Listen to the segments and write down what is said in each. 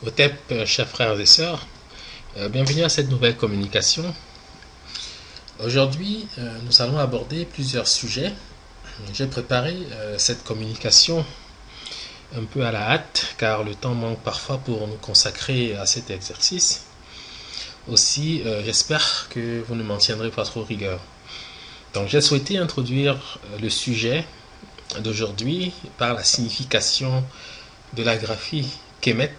OTEP, chers frères et sœurs, bienvenue à cette nouvelle communication. Aujourd'hui, nous allons aborder plusieurs sujets. J'ai préparé cette communication un peu à la hâte, car le temps manque parfois pour nous consacrer à cet exercice. Aussi, j'espère que vous ne m'en tiendrez pas trop rigueur. Donc, j'ai souhaité introduire le sujet d'aujourd'hui par la signification de la graphie Kemet,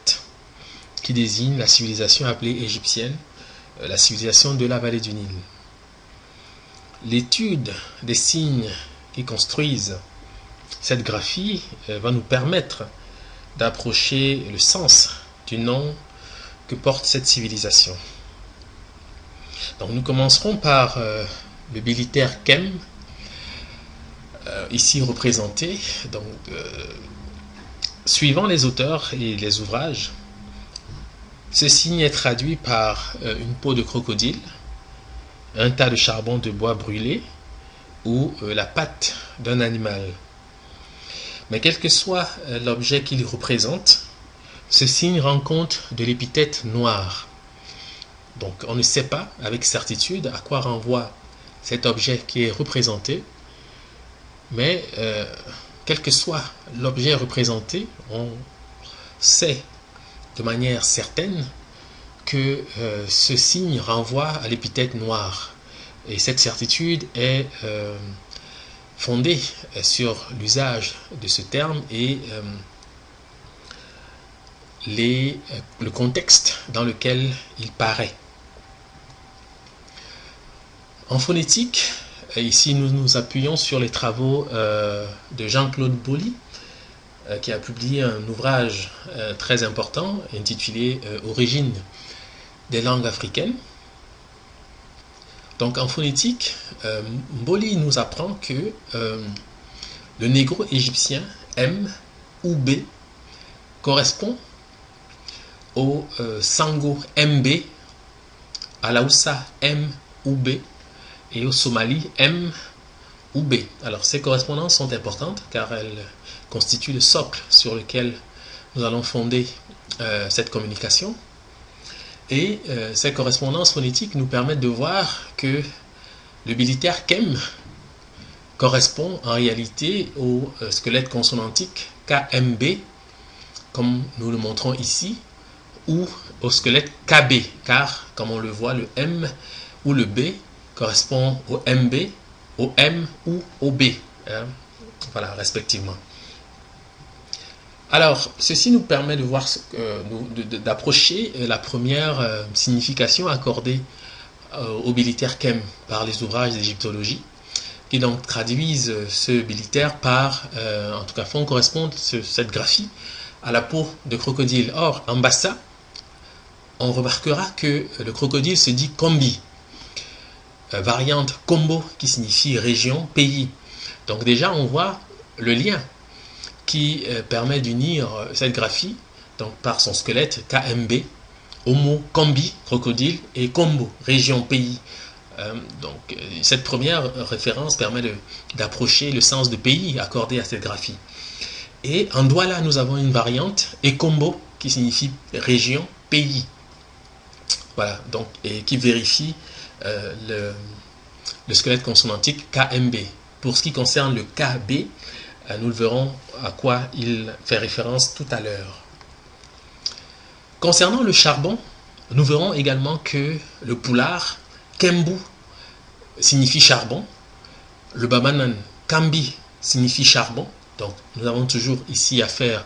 qui désigne la civilisation appelée égyptienne, la civilisation de la vallée du Nil. L'étude des signes qui construisent cette graphie va nous permettre d'approcher le sens du nom que porte cette civilisation. Donc nous commencerons par le bilitaire Kem, ici représenté. Donc, suivant les auteurs et les ouvrages, ce signe est traduit par une peau de crocodile, un tas de charbon de bois brûlé ou la patte d'un animal. Mais quel que soit l'objet qu'il représente, ce signe rend compte de l'épithète noir. Donc on ne sait pas avec certitude à quoi renvoie cet objet qui est représenté, mais quel que soit l'objet représenté, on sait de manière certaine que ce signe renvoie à l'épithète noire. Et cette certitude est fondée sur l'usage de ce terme et le contexte dans lequel il paraît. En phonétique, ici nous nous appuyons sur les travaux de Jean-Claude Boly, qui a publié un ouvrage très important intitulé Origine des langues africaines. Donc en phonétique, Boly nous apprend que le négro égyptien M ou B correspond au Sango MB, à l'Aoussa M ou B et au Somali M ou B. Alors ces correspondances sont importantes car elles constituent le socle sur lequel nous allons fonder cette communication. Et ces correspondances phonétiques nous permettent de voir que le bilitaire Kem correspond en réalité au squelette consonantique KMB, comme nous le montrons ici, ou au squelette KB, car comme on le voit, le M ou le B correspond au MB, au M ou au B, voilà, respectivement. Alors, ceci nous permet de voir, d'approcher la première signification accordée au bilitaire Kem par les ouvrages d'égyptologie, qui donc traduisent ce bilitaire par, en tout cas font correspondre cette graphie à la peau de crocodile. Or, en bassa, on remarquera que le crocodile se dit Kombi, variante Kombo qui signifie région, pays. Donc déjà, on voit le lien qui permet d'unir cette graphie donc par son squelette KMB au mot Kombi, crocodile, et Kombo, région, pays. Donc cette première référence permet d'approcher le sens de pays accordé à cette graphie. Et en Douala, nous avons une variante, Ekombo, qui signifie région, pays. Voilà, donc, et qui vérifie le squelette consonantique KMB. Pour ce qui concerne le KB, nous le verrons à quoi il fait référence tout à l'heure. Concernant le charbon, nous verrons également que le poulard, Kembu, signifie charbon. Le babanan, Kambi, signifie charbon. Donc, nous avons toujours ici affaire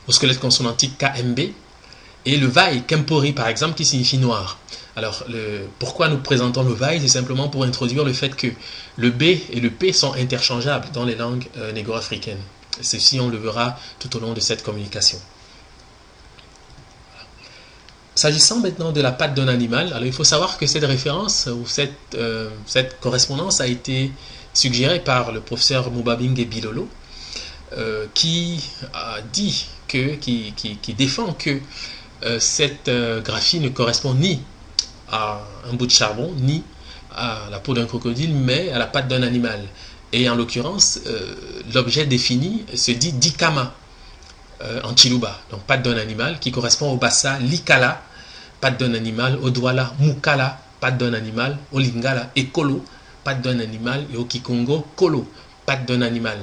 au squelette consonantique KMB. Et le vai, Kempori, par exemple, qui signifie noir. Alors, pourquoi nous présentons le vai? C'est simplement pour introduire le fait que le B et le P sont interchangeables dans les langues négro-africaines. Ceci, on le verra tout au long de cette communication. S'agissant maintenant de la patte d'un animal, alors il faut savoir que cette référence ou cette correspondance a été suggérée par le professeur Mubabinge Bilolo, qui défend que cette graphie ne correspond ni à un bout de charbon, ni à la peau d'un crocodile, mais à la patte d'un animal. Et en l'occurrence, l'objet défini se dit dikama. en Chiluba, donc patte d'un animal, qui correspond au Bassa Likala, patte d'un animal, au Douala Mukala, patte d'un animal, au Lingala Ekolo, patte d'un animal, et au Kikongo Kolo, patte d'un animal.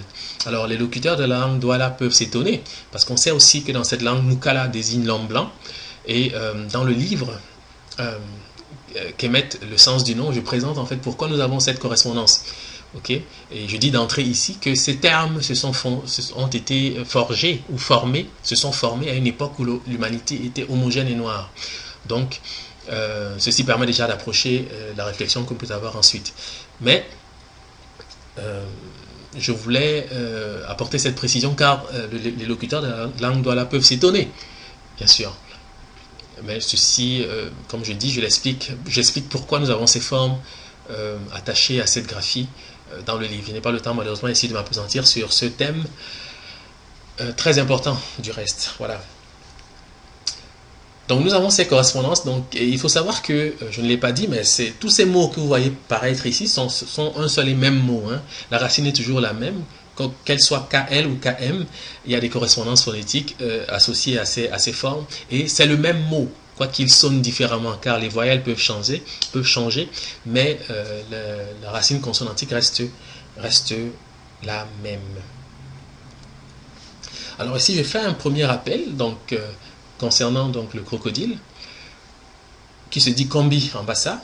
Alors les locuteurs de la langue Douala peuvent s'étonner, parce qu'on sait aussi que dans cette langue, Mukala désigne l'homme blanc, et dans le livre qu'émettent le sens du nom, je présente en fait pourquoi nous avons cette correspondance. Okay. Et je dis d'entrée ici que ces termes ont été forgés ou formés, se sont formés à une époque où l'humanité était homogène et noire. Donc, ceci permet déjà d'approcher la réflexion qu'on peut avoir ensuite. Mais, je voulais apporter cette précision car les locuteurs de la langue Douala peuvent s'étonner, bien sûr. Mais ceci, comme je dis, j'explique pourquoi nous avons ces formes attachées à cette graphie dans le livre. Je n'ai pas le temps malheureusement ici de m'appesantir sur ce thème très important du reste. Voilà. Donc nous avons ces correspondances. Donc, et il faut savoir que, je ne l'ai pas dit, mais tous ces mots que vous voyez paraître ici sont un seul et même mot. Hein. La racine est toujours la même. Qu'elle soit KL ou KM, il y a des correspondances phonétiques associées à ces formes. Et c'est le même mot, quoiqu'il sonne différemment, car les voyelles peuvent changer, mais la racine consonantique reste la même. Alors ici, je vais faire un premier rappel donc, concernant donc, le crocodile, qui se dit Kombi en Bassa,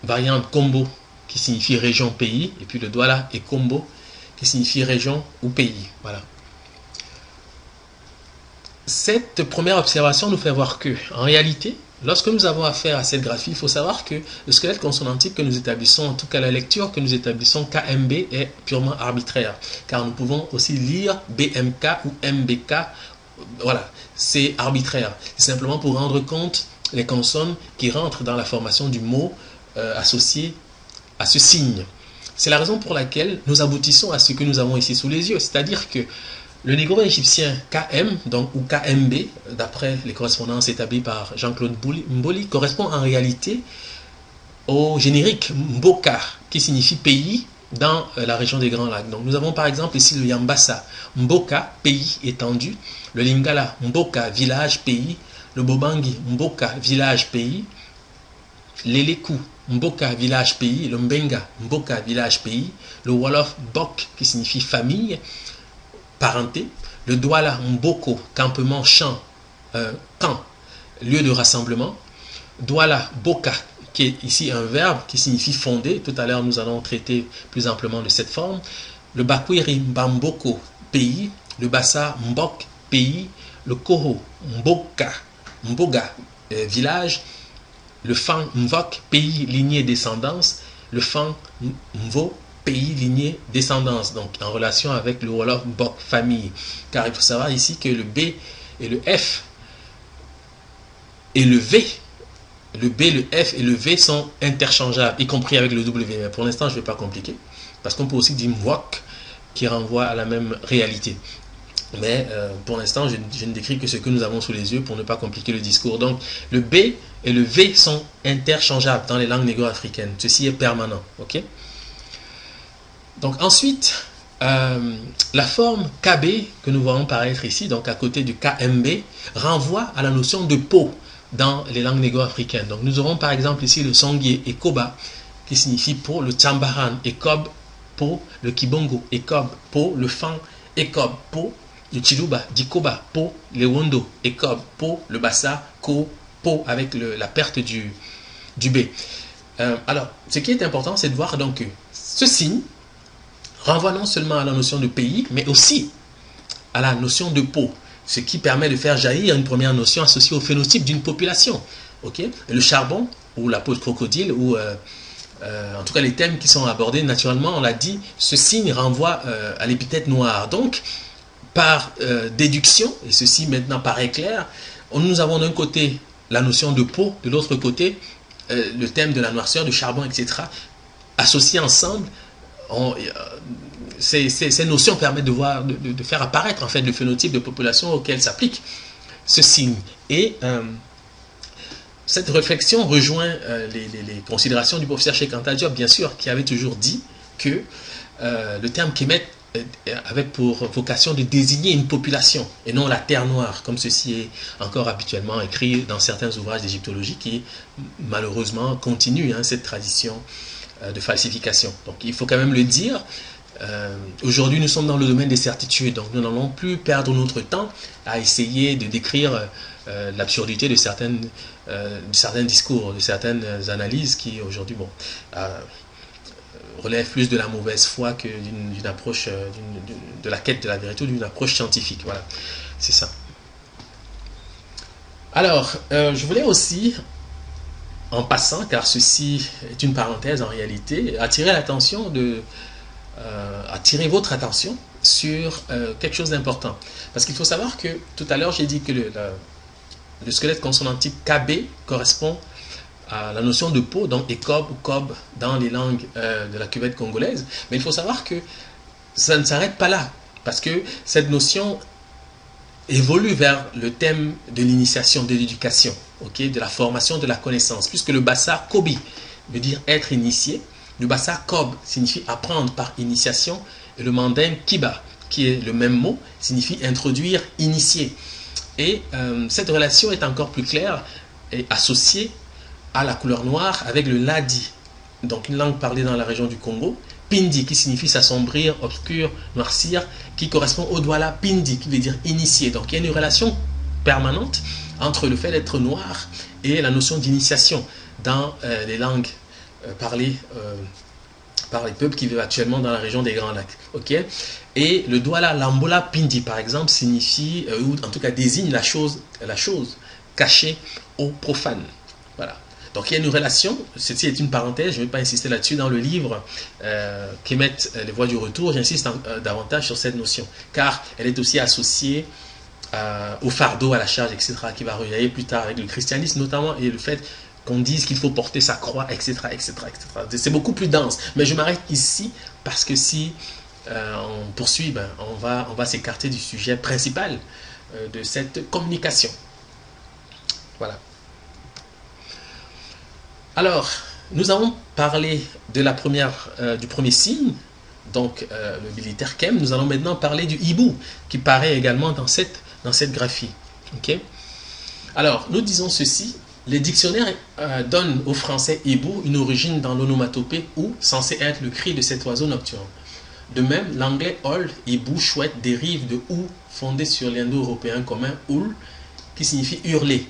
variante Kombo, qui signifie région, pays, et puis le Douala et Kombo, qui signifie région ou pays. Voilà. Cette première observation nous fait voir que, en réalité, lorsque nous avons affaire à cette graphie, il faut savoir que le squelette consonantique que nous établissons, en tout cas la lecture que nous établissons KMB est purement arbitraire, car nous pouvons aussi lire BMK ou MBK. Voilà, c'est arbitraire. C'est simplement pour rendre compte les consonnes qui rentrent dans la formation du mot associé à ce signe. C'est la raison pour laquelle nous aboutissons à ce que nous avons ici sous les yeux, c'est-à-dire que le négro-égyptien KM, donc, ou KMB, d'après les correspondances établies par Jean-Claude Mboli, correspond en réalité au générique Mboka, qui signifie pays dans la région des Grands Lacs. Donc nous avons par exemple ici le Yambassa, Mboka, pays étendu, le Lingala, Mboka, village, pays, le Bobangi, Mboka, village, pays, l'Eleku, Mboka, village, pays, le Mbenga, Mboka, village, pays, le Wolof, Bok, qui signifie famille, parenté, le Douala, Mboko, campement, champ, camp, lieu de rassemblement, Douala, Boka, qui est ici un verbe qui signifie fonder, tout à l'heure nous allons traiter plus amplement de cette forme, le Bakwiri, Mbamboko, pays, le Bassa, Mbok, pays, le Koro, Mboka, Mboga, village, le Fang Mvok, pays, lignée, descendance, le Fang Mvo, pays, lignée, descendance, donc en relation avec le Wolof Bok, famille. Car il faut savoir ici que le B et le F et le V, le B, le F et le V sont interchangeables, y compris avec le W. Mais pour l'instant, je ne vais pas compliquer, parce qu'on peut aussi dire Mwok, qui renvoie à la même réalité. Mais pour l'instant, je ne décris que ce que nous avons sous les yeux pour ne pas compliquer le discours. Donc, le B et le V sont interchangeables dans les langues négro-africaines. Ceci est permanent. Okay? Donc, ensuite, la forme KB que nous voyons paraître ici, donc à côté du KMB, renvoie à la notion de peau dans les langues négro-africaines. Donc, nous aurons par exemple ici le Songhé et Koba, qui signifie peau, le Tsambaran et Kob, peau, le Kibongo et Kob, peau, le Fang et Kob, peau, le Chiluba, Dikoba, Po, le Wondo, Ekob, Po, le Bassa, Ko, Po, avec la perte du B. Alors, ce qui est important, c'est de voir donc que ce signe renvoie non seulement à la notion de pays, mais aussi à la notion de peau, ce qui permet de faire jaillir une première notion associée au phénotype d'une population. Okay? Le charbon, ou la peau de crocodile, ou en tout cas les thèmes qui sont abordés, naturellement, on l'a dit, ce signe renvoie à l'épithète noire. Donc, par déduction, et ceci maintenant paraît clair, nous avons d'un côté la notion de peau, de l'autre côté le thème de la noirceur, du charbon, etc. Associés ensemble, ces notions permettent de faire apparaître en fait le phénotype de population auquel s'applique ce signe. Et cette réflexion rejoint les considérations du professeur Cheikh Anta Diop, bien sûr, qui avait toujours dit que le terme Kemet avec pour vocation de désigner une population et non la terre noire, comme ceci est encore habituellement écrit dans certains ouvrages d'égyptologie qui malheureusement continuent cette tradition de falsification. Donc il faut quand même le dire. Aujourd'hui nous sommes dans le domaine des certitudes, donc nous n'allons plus perdre notre temps à essayer de décrire l'absurdité de certains discours, de certaines analyses qui aujourd'hui relève plus de la mauvaise foi que d'une approche de la quête de la vérité ou d'une approche scientifique. Voilà, c'est ça. Alors, je voulais aussi, en passant, car ceci est une parenthèse en réalité, attirer votre attention sur quelque chose d'important. Parce qu'il faut savoir que tout à l'heure, j'ai dit que le squelette consonantique KB correspond à la notion de peau, donc écobe ou cobe dans les langues de la cuvette congolaise. Mais il faut savoir que ça ne s'arrête pas là, parce que cette notion évolue vers le thème de l'initiation, de l'éducation, de la formation, de la connaissance, puisque le bassa kobi veut dire être initié, le bassa kob signifie apprendre par initiation, et le mandin kiba, qui est le même mot, signifie introduire, initier. Et cette relation est encore plus claire et associée à la couleur noire avec le ladi, donc une langue parlée dans la région du Congo, pindi qui signifie s'assombrir, obscur, noircir, qui correspond au douala pindi qui veut dire initié. Donc il y a une relation permanente entre le fait d'être noir et la notion d'initiation dans les langues parlées par les peuples qui vivent actuellement dans la région des Grands Lacs. Et le douala lambola pindi par exemple signifie, ou en tout cas désigne la chose cachée aux profanes. Voilà. Donc il y a une relation, ceci est une parenthèse, je ne vais pas insister là-dessus dans le livre qu'émettent les voix du retour, j'insiste davantage sur cette notion, car elle est aussi associée au fardeau, à la charge, etc., qui va rejaillir plus tard avec le christianisme notamment, et le fait qu'on dise qu'il faut porter sa croix, etc., etc., etc. C'est beaucoup plus dense, mais je m'arrête ici parce que si on poursuit, on va s'écarter du sujet principal de cette communication. Voilà. Alors, nous avons parlé de du premier signe, donc le militaire Kem. Nous allons maintenant parler du hibou, qui paraît également dans cette graphie. Alors, nous disons ceci, les dictionnaires donnent au français hibou une origine dans l'onomatopée ou censé être le cri de cet oiseau nocturne. De même, l'anglais hol, hibou, chouette, dérive de ou, fondé sur l'indo-européen commun oul, qui signifie hurler.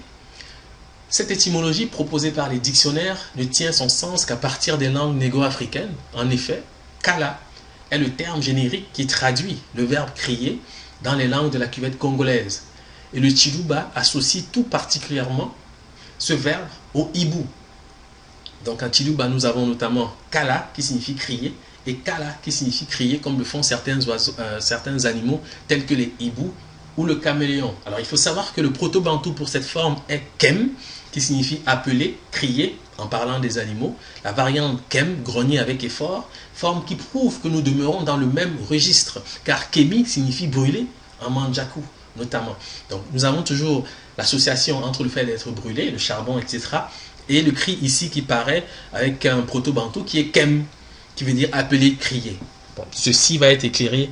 Cette étymologie proposée par les dictionnaires ne tient son sens qu'à partir des langues négo-africaines. En effet, kala est le terme générique qui traduit le verbe crier dans les langues de la cuvette congolaise. Et le Chiluba associe tout particulièrement ce verbe au hibou. Donc en Chiluba, nous avons notamment kala qui signifie crier et kala qui signifie crier comme le font certains animaux tels que les hibous ou le caméléon. Alors il faut savoir que le proto-bantou pour cette forme est kem, qui signifie appeler, crier, en parlant des animaux. La variante kem, grogner avec effort, forme qui prouve que nous demeurons dans le même registre, car kemi signifie brûler, en manjaku notamment. Donc nous avons toujours l'association entre le fait d'être brûlé, le charbon, etc., et le cri ici qui paraît avec un proto-bantou qui est kem, qui veut dire appeler, crier. Bon, ceci va être éclairé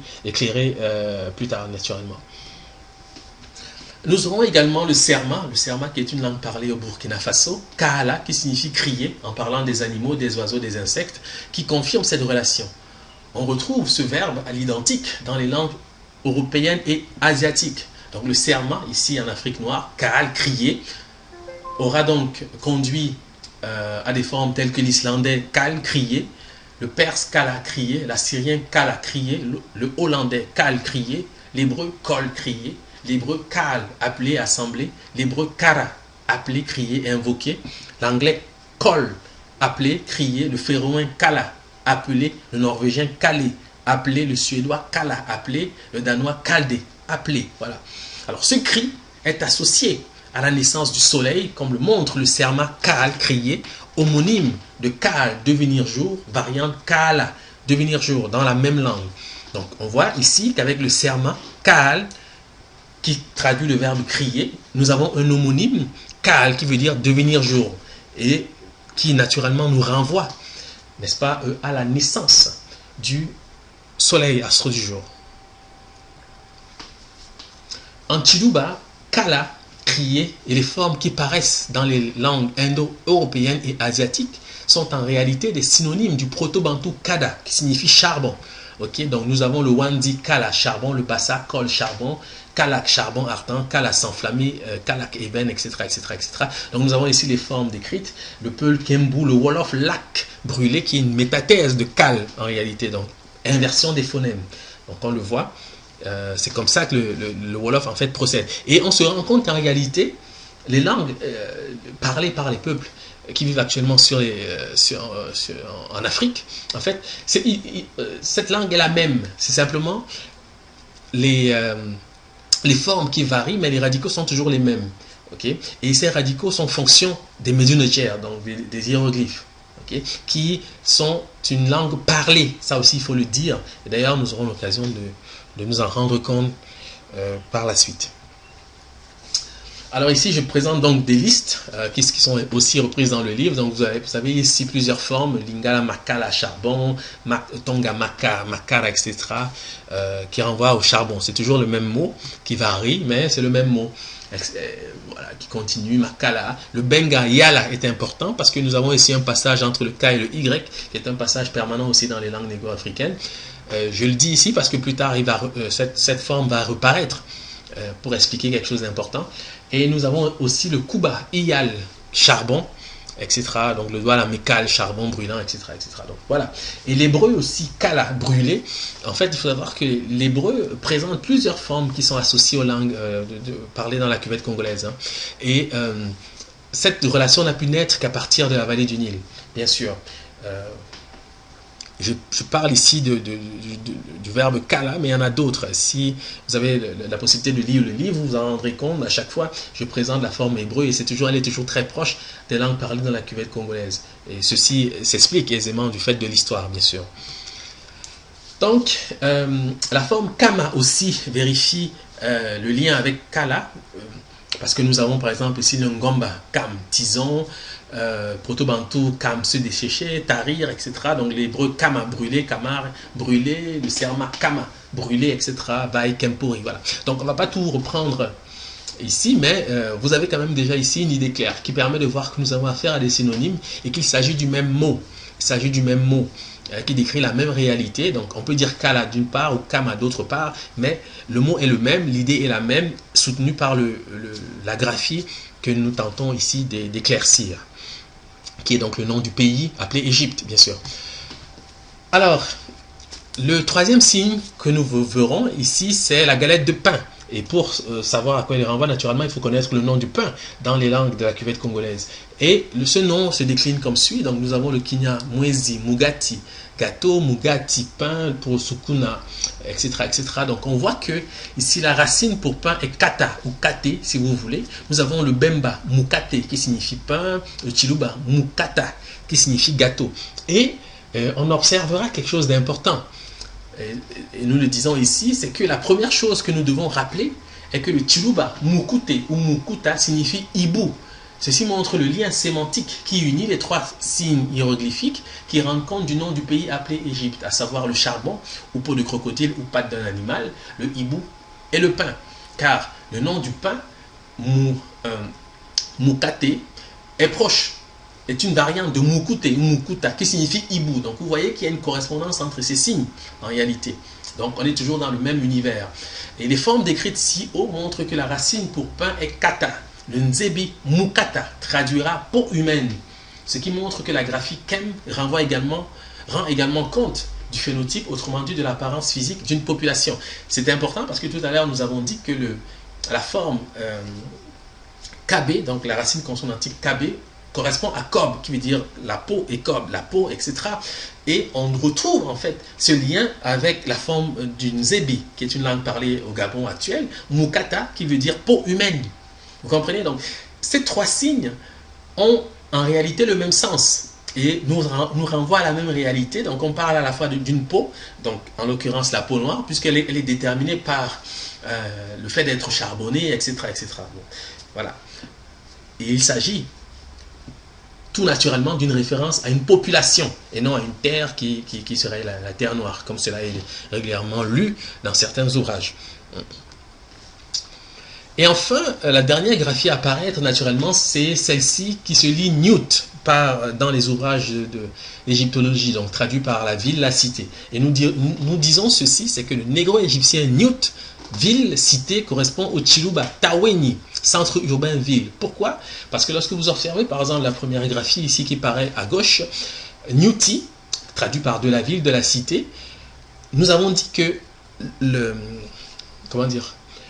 plus tard, naturellement. Nous aurons également le serma qui est une langue parlée au Burkina Faso, kaala qui signifie crier, en parlant des animaux, des oiseaux, des insectes, qui confirme cette relation. On retrouve ce verbe à l'identique dans les langues européennes et asiatiques. Donc le serma, ici en Afrique noire, kaal, crier, aura donc conduit à des formes telles que l'islandais kal, crier, le perse kala, crier, l'assyrien kala, crier, le hollandais kal, crier, l'hébreu kol, crier, l'hébreu kal, appelé, assemblé, l'hébreu kara, appelé, crier, invoqué, l'anglais kol, appelé, crier, le féroïen kala, appelé, le norvégien kalé, appelé, le suédois kala, appelé, le danois kalde, appelé. Voilà. Alors ce cri est associé à la naissance du soleil, comme le montre le serma kaal, crier, homonyme de kaal, devenir jour, variante kaala, devenir jour, dans la même langue. Donc on voit ici qu'avec le serma kaal, qui traduit le verbe crier, nous avons un homonyme, kaal, qui veut dire devenir jour, et qui naturellement nous renvoie, n'est-ce pas, à la naissance du soleil, astre du jour. En Chiluba, Kala, crier, et les formes qui paraissent dans les langues indo-européennes et asiatiques sont en réalité des synonymes du proto-bantou Kada, qui signifie charbon. Ok, donc nous avons le Wandi Kala, charbon, le Bassa, Kol, charbon, Kalak, charbon ardent, Kala s'enflammer, Kalak ébène, etc., etc., etc. Donc nous avons ici les formes décrites, le Peul, Kembu, le Wolof, Lak, brûlé, qui est une métathèse de Kal en réalité, donc inversion des phonèmes. Donc on le voit, c'est comme ça que le Wolof en fait procède. Et on se rend compte qu'en réalité, les langues parlées par les peuples qui vivent actuellement en Afrique, en fait, cette langue est la même. C'est simplement les formes qui varient, mais les radicaux sont toujours les mêmes. Okay? Et ces radicaux sont fonction des médunetières, donc des hiéroglyphes, okay? Qui sont une langue parlée. Ça aussi, il faut le dire. Et d'ailleurs, nous aurons l'occasion de nous en rendre compte par la suite. Alors ici, je présente donc des listes qui sont aussi reprises dans le livre. Donc vous avez ici plusieurs formes, Lingala, Makala, charbon, Tonga, Makara, etc. Qui renvoient au charbon. C'est toujours le même mot qui varie, mais c'est le même mot. Voilà, qui continue, Makala. Le Benga, Yala est important parce que nous avons ici un passage entre le K et le Y, qui est un passage permanent aussi dans les langues négro-africaines. Je le dis ici parce que plus tard, cette forme va reparaître pour expliquer quelque chose d'important. Et nous avons aussi le Kuba, Iyal, charbon, etc. Donc le doigt, la Mekal, charbon brûlant, etc., etc. Donc voilà. Et l'hébreu aussi, Kala, brûlé. En fait, il faut savoir que l'hébreu présente plusieurs formes qui sont associées aux langues parlées dans la cuvette congolaise. Hein. Et cette relation n'a pu naître qu'à partir de la vallée du Nil, bien sûr. Je parle ici du verbe kala, mais il y en a d'autres. Si vous avez la possibilité de lire le livre, vous vous en rendrez compte. À chaque fois, je présente la forme hébreu et elle est toujours très proche des langues parlées dans la cuvette congolaise. Et ceci s'explique aisément du fait de l'histoire, bien sûr. Donc, la forme kama aussi vérifie le lien avec kala, parce que nous avons par exemple ici le ngomba, kam, tison, proto-bantou, kam, se dessécher, tarir, etc. Donc l'hébreu kama, brûlé, kamar, brûlé, le serma, kama, brûlé, etc. Vai, kempuri, voilà. Donc on ne va pas tout reprendre ici, mais vous avez quand même déjà ici une idée claire qui permet de voir que nous avons affaire à des synonymes et qu'il s'agit du même mot. Il s'agit du même mot qui décrit la même réalité. Donc on peut dire kala d'une part ou kama d'autre part, mais le mot est le même, l'idée est la même, soutenue par la graphie que nous tentons ici d'éclaircir, qui est donc le nom du pays appelé Égypte, bien sûr. Alors, le troisième signe que nous verrons ici, c'est la galette de pain. Et pour savoir à quoi il renvoie, naturellement, il faut connaître le nom du pain dans les langues de la cuvette congolaise. Et ce nom se décline comme suit. Donc nous avons le Kinya, Mwezi, Mugati, gâteau, Mugati, pain pour Sukuna, etc., etc. Donc on voit que ici la racine pour pain est Kata ou Kate, si vous voulez. Nous avons le Bemba, Mukate, qui signifie pain, le Chiluba, Mukata, qui signifie gâteau. Et on observera quelque chose d'important. Et nous le disons ici, c'est que la première chose que nous devons rappeler est que le Chiluba, Mukute ou Mukuta signifie hibou. Ceci montre le lien sémantique qui unit les trois signes hiéroglyphiques qui rendent compte du nom du pays appelé Égypte, à savoir le charbon ou peau de crocodile ou patte d'un animal, le hibou et le pain. Car le nom du pain, Mukate, est proche, est une variante de Mukute ou Mukuta qui signifie hibou. Donc vous voyez qu'il y a une correspondance entre ces signes en réalité. Donc on est toujours dans le même univers. Et les formes décrites ci haut montrent que la racine pour pain est kata. Le nzebi mukata traduira peau humaine, ce qui montre que la graphie Kem rend également compte du phénotype, autrement dit de l'apparence physique d'une population. C'est important parce que tout à l'heure nous avons dit que la forme KB, donc la racine consonantique KB, correspond à Kob, qui veut dire la peau et Kob, la peau, etc. Et on retrouve en fait ce lien avec la forme du nzebi, qui est une langue parlée au Gabon actuel, mukata, qui veut dire peau humaine. Vous comprenez? Donc, ces trois signes ont en réalité le même sens et nous renvoient à la même réalité. Donc, on parle à la fois d'une peau, donc en l'occurrence la peau noire, puisqu'elle est déterminée par le fait d'être charbonné, etc. etc. Bon, voilà. Et il s'agit tout naturellement d'une référence à une population et non à une terre qui serait la terre noire, comme cela est régulièrement lu dans certains ouvrages. Et enfin, la dernière graphie à apparaître naturellement, c'est celle-ci qui se lit Newt dans les ouvrages d'égyptologie, donc traduit par la ville, la cité. Et nous disons ceci, c'est que le négro-égyptien Newt, ville, cité, correspond au Chiluba Taweni, centre urbain ville. Pourquoi? Parce que lorsque vous observez par exemple la première graphie ici qui paraît à gauche, Newti, traduit par de la ville, de la cité, nous avons dit que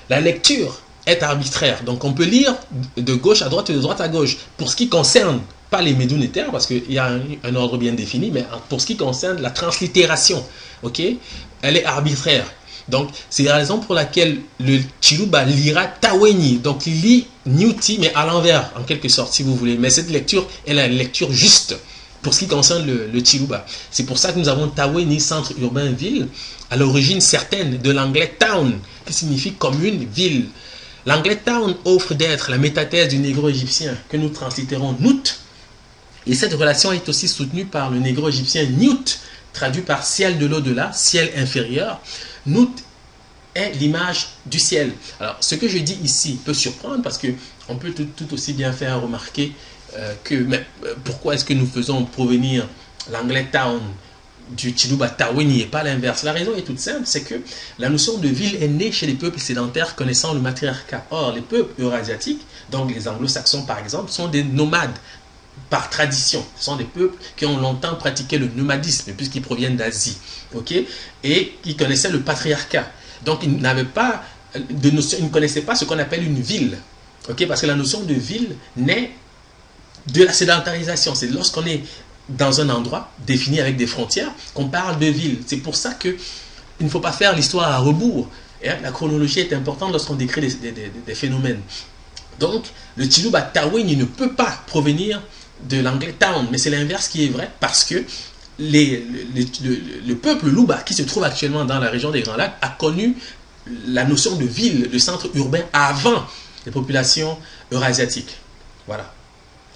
la lecture est arbitraire. Donc on peut lire de gauche à droite et de droite à gauche. Pour ce qui concerne, pas les médounétaires, parce qu'il y a un ordre bien défini, mais pour ce qui concerne la translittération, ok, elle est arbitraire. Donc c'est la raison pour laquelle le Chiluba lira Taweni. Donc il lit Newti, mais à l'envers, en quelque sorte, si vous voulez. Mais cette lecture est la lecture juste pour ce qui concerne le Chiluba. C'est pour ça que nous avons Taweni, centre urbain ville, à l'origine certaine de l'anglais town, qui signifie commune, ville. L'anglais town offre d'être la métathèse du négro-égyptien que nous translitérons Nut. Et cette relation est aussi soutenue par le négro-égyptien Newt, traduit par ciel de l'au-delà, ciel inférieur. Nut est l'image du ciel. Alors, ce que je dis ici peut surprendre parce qu'on peut tout aussi bien faire remarquer pourquoi est-ce que nous faisons provenir l'anglais town du Chiluba Taweni et pas l'inverse. La raison est toute simple, c'est que la notion de ville est née chez les peuples sédentaires connaissant le matriarcat. Or, les peuples eurasiatiques, donc les anglo-saxons par exemple, sont des nomades par tradition. Ce sont des peuples qui ont longtemps pratiqué le nomadisme puisqu'ils proviennent d'Asie, ok, et qui connaissaient le patriarcat. Donc, ils n'avaient pas de notion, ils ne connaissaient pas ce qu'on appelle une ville, ok, parce que la notion de ville naît de la sédentarisation. C'est lorsqu'on est dans un endroit défini avec des frontières qu'on parle de ville. C'est pour ça qu'il ne faut pas faire l'histoire à rebours. Et la chronologie est importante lorsqu'on décrit des phénomènes. Donc, le Chiluba Taweni ne peut pas provenir de l'anglais town, mais c'est l'inverse qui est vrai parce que le peuple Luba qui se trouve actuellement dans la région des Grands Lacs a connu la notion de ville, de centre urbain avant les populations eurasiatiques. Voilà.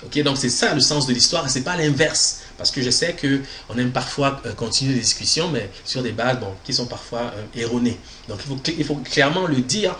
Ok, donc c'est ça le sens de l'histoire et c'est pas l'inverse. Parce que je sais qu'on aime parfois continuer les discussions, mais sur des bases qui sont parfois erronées. Donc il faut clairement le dire,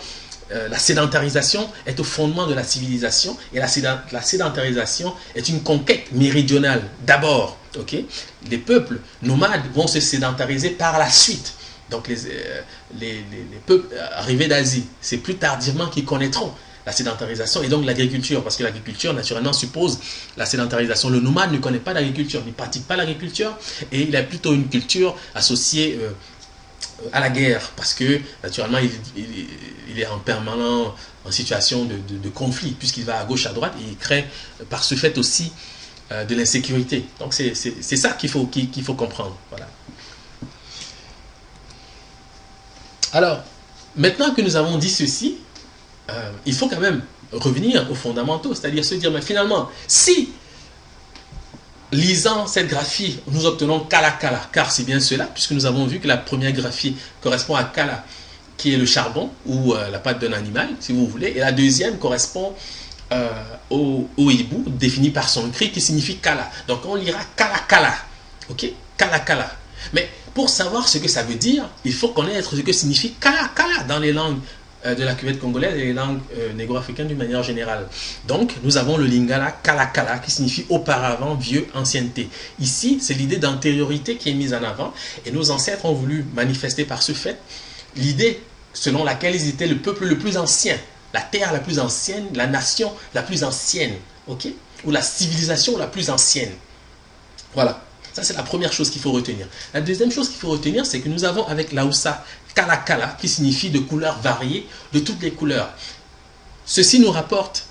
la sédentarisation est au fondement de la civilisation et la sédentarisation est une conquête méridionale d'abord. Okay? Les peuples nomades vont se sédentariser par la suite. Donc les peuples arrivés d'Asie, c'est plus tardivement qu'ils connaîtront la sédentarisation et donc l'agriculture, parce que l'agriculture naturellement suppose la sédentarisation. Le nomade ne connaît pas l'agriculture, il ne pratique pas l'agriculture et il a plutôt une culture associée à la guerre, parce que naturellement il est en situation de conflit, puisqu'il va à gauche, à droite, et il crée par ce fait aussi de l'insécurité. Donc c'est ça qu'il faut comprendre. Voilà. Alors, maintenant que nous avons dit ceci, il faut quand même revenir aux fondamentaux, c'est-à-dire se dire, mais finalement, si lisant cette graphie, nous obtenons Kala Kala, car c'est bien cela, puisque nous avons vu que la première graphie correspond à Kala, qui est le charbon, ou la patte d'un animal, si vous voulez, et la deuxième correspond au hibou, défini par son cri, qui signifie Kala. Donc on lira Kala Kala, ok, Kala Kala. Mais pour savoir ce que ça veut dire, il faut connaître ce que signifie Kala Kala dans les langues de la cuvette congolaise et les langues négro-africaines d'une manière générale. Donc, nous avons le lingala Kala Kala qui signifie auparavant, vieux, ancienneté. Ici, c'est l'idée d'antériorité qui est mise en avant et nos ancêtres ont voulu manifester par ce fait l'idée selon laquelle ils étaient le peuple le plus ancien, la terre la plus ancienne, la nation la plus ancienne, ok, ou la civilisation la plus ancienne. Voilà. Ça, c'est la première chose qu'il faut retenir. La deuxième chose qu'il faut retenir, c'est que nous avons avec l'Aoussa Kala Kala, qui signifie de couleurs variées, de toutes les couleurs. Ceci nous rapporte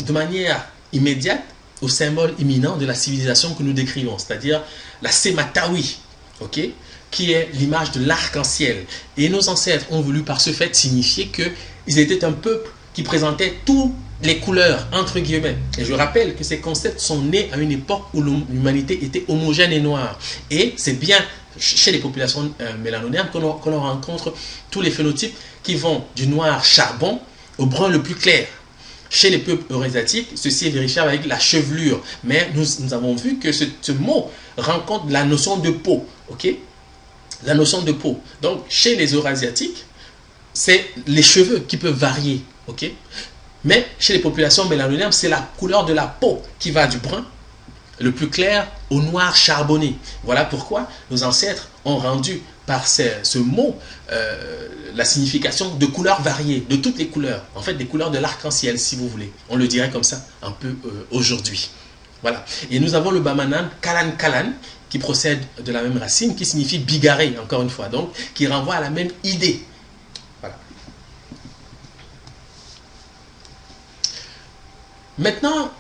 de manière immédiate au symbole imminent de la civilisation que nous décrivons, c'est-à-dire la Sematawi, okay, qui est l'image de l'arc-en-ciel. Et nos ancêtres ont voulu par ce fait signifier qu'ils étaient un peuple qui présentait toutes les couleurs, entre guillemets. Et je rappelle que ces concepts sont nés à une époque où l'humanité était homogène et noire. Et c'est bien chez les populations mélanonéennes qu'on rencontre tous les phénotypes qui vont du noir charbon au brun le plus clair. chez les peuples eurasiatiques, ceci est vérifiable avec la chevelure. Mais nous avons vu que ce mot rencontre la notion de peau. Ok? La notion de peau. Donc, chez les eurasiatiques, c'est les cheveux qui peuvent varier. Ok? Mais chez les populations mélanoniennes, c'est la couleur de la peau qui va du brun le plus clair au noir charbonné. Voilà pourquoi nos ancêtres ont rendu par ce mot la signification de couleurs variées, de toutes les couleurs. En fait, des couleurs de l'arc-en-ciel, si vous voulez. On le dirait comme ça un peu aujourd'hui. Voilà. Et nous avons le bamanan kalan kalan, qui procède de la même racine, qui signifie bigarré, encore une fois. Donc, qui renvoie à la même idée. Voilà. Maintenant,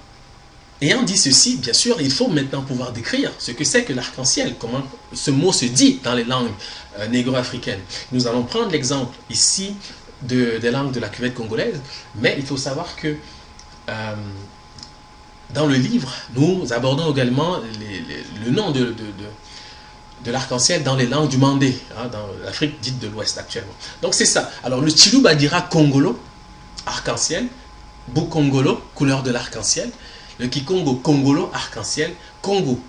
ayant dit ceci, bien sûr, il faut maintenant pouvoir décrire ce que c'est que l'arc-en-ciel, comment ce mot se dit dans les langues négro-africaines. Nous allons prendre l'exemple ici des langues de la cuvette congolaise, mais il faut savoir que dans le livre, nous abordons également le nom de l'arc-en-ciel dans les langues du Mandé, hein, dans l'Afrique dite de l'Ouest actuellement. Donc c'est ça. Alors le Chiluba dira Congolo, arc-en-ciel, Bukongolo, couleur de l'arc-en-ciel, le Kikongo, Congolo, arc-en-ciel, Congo,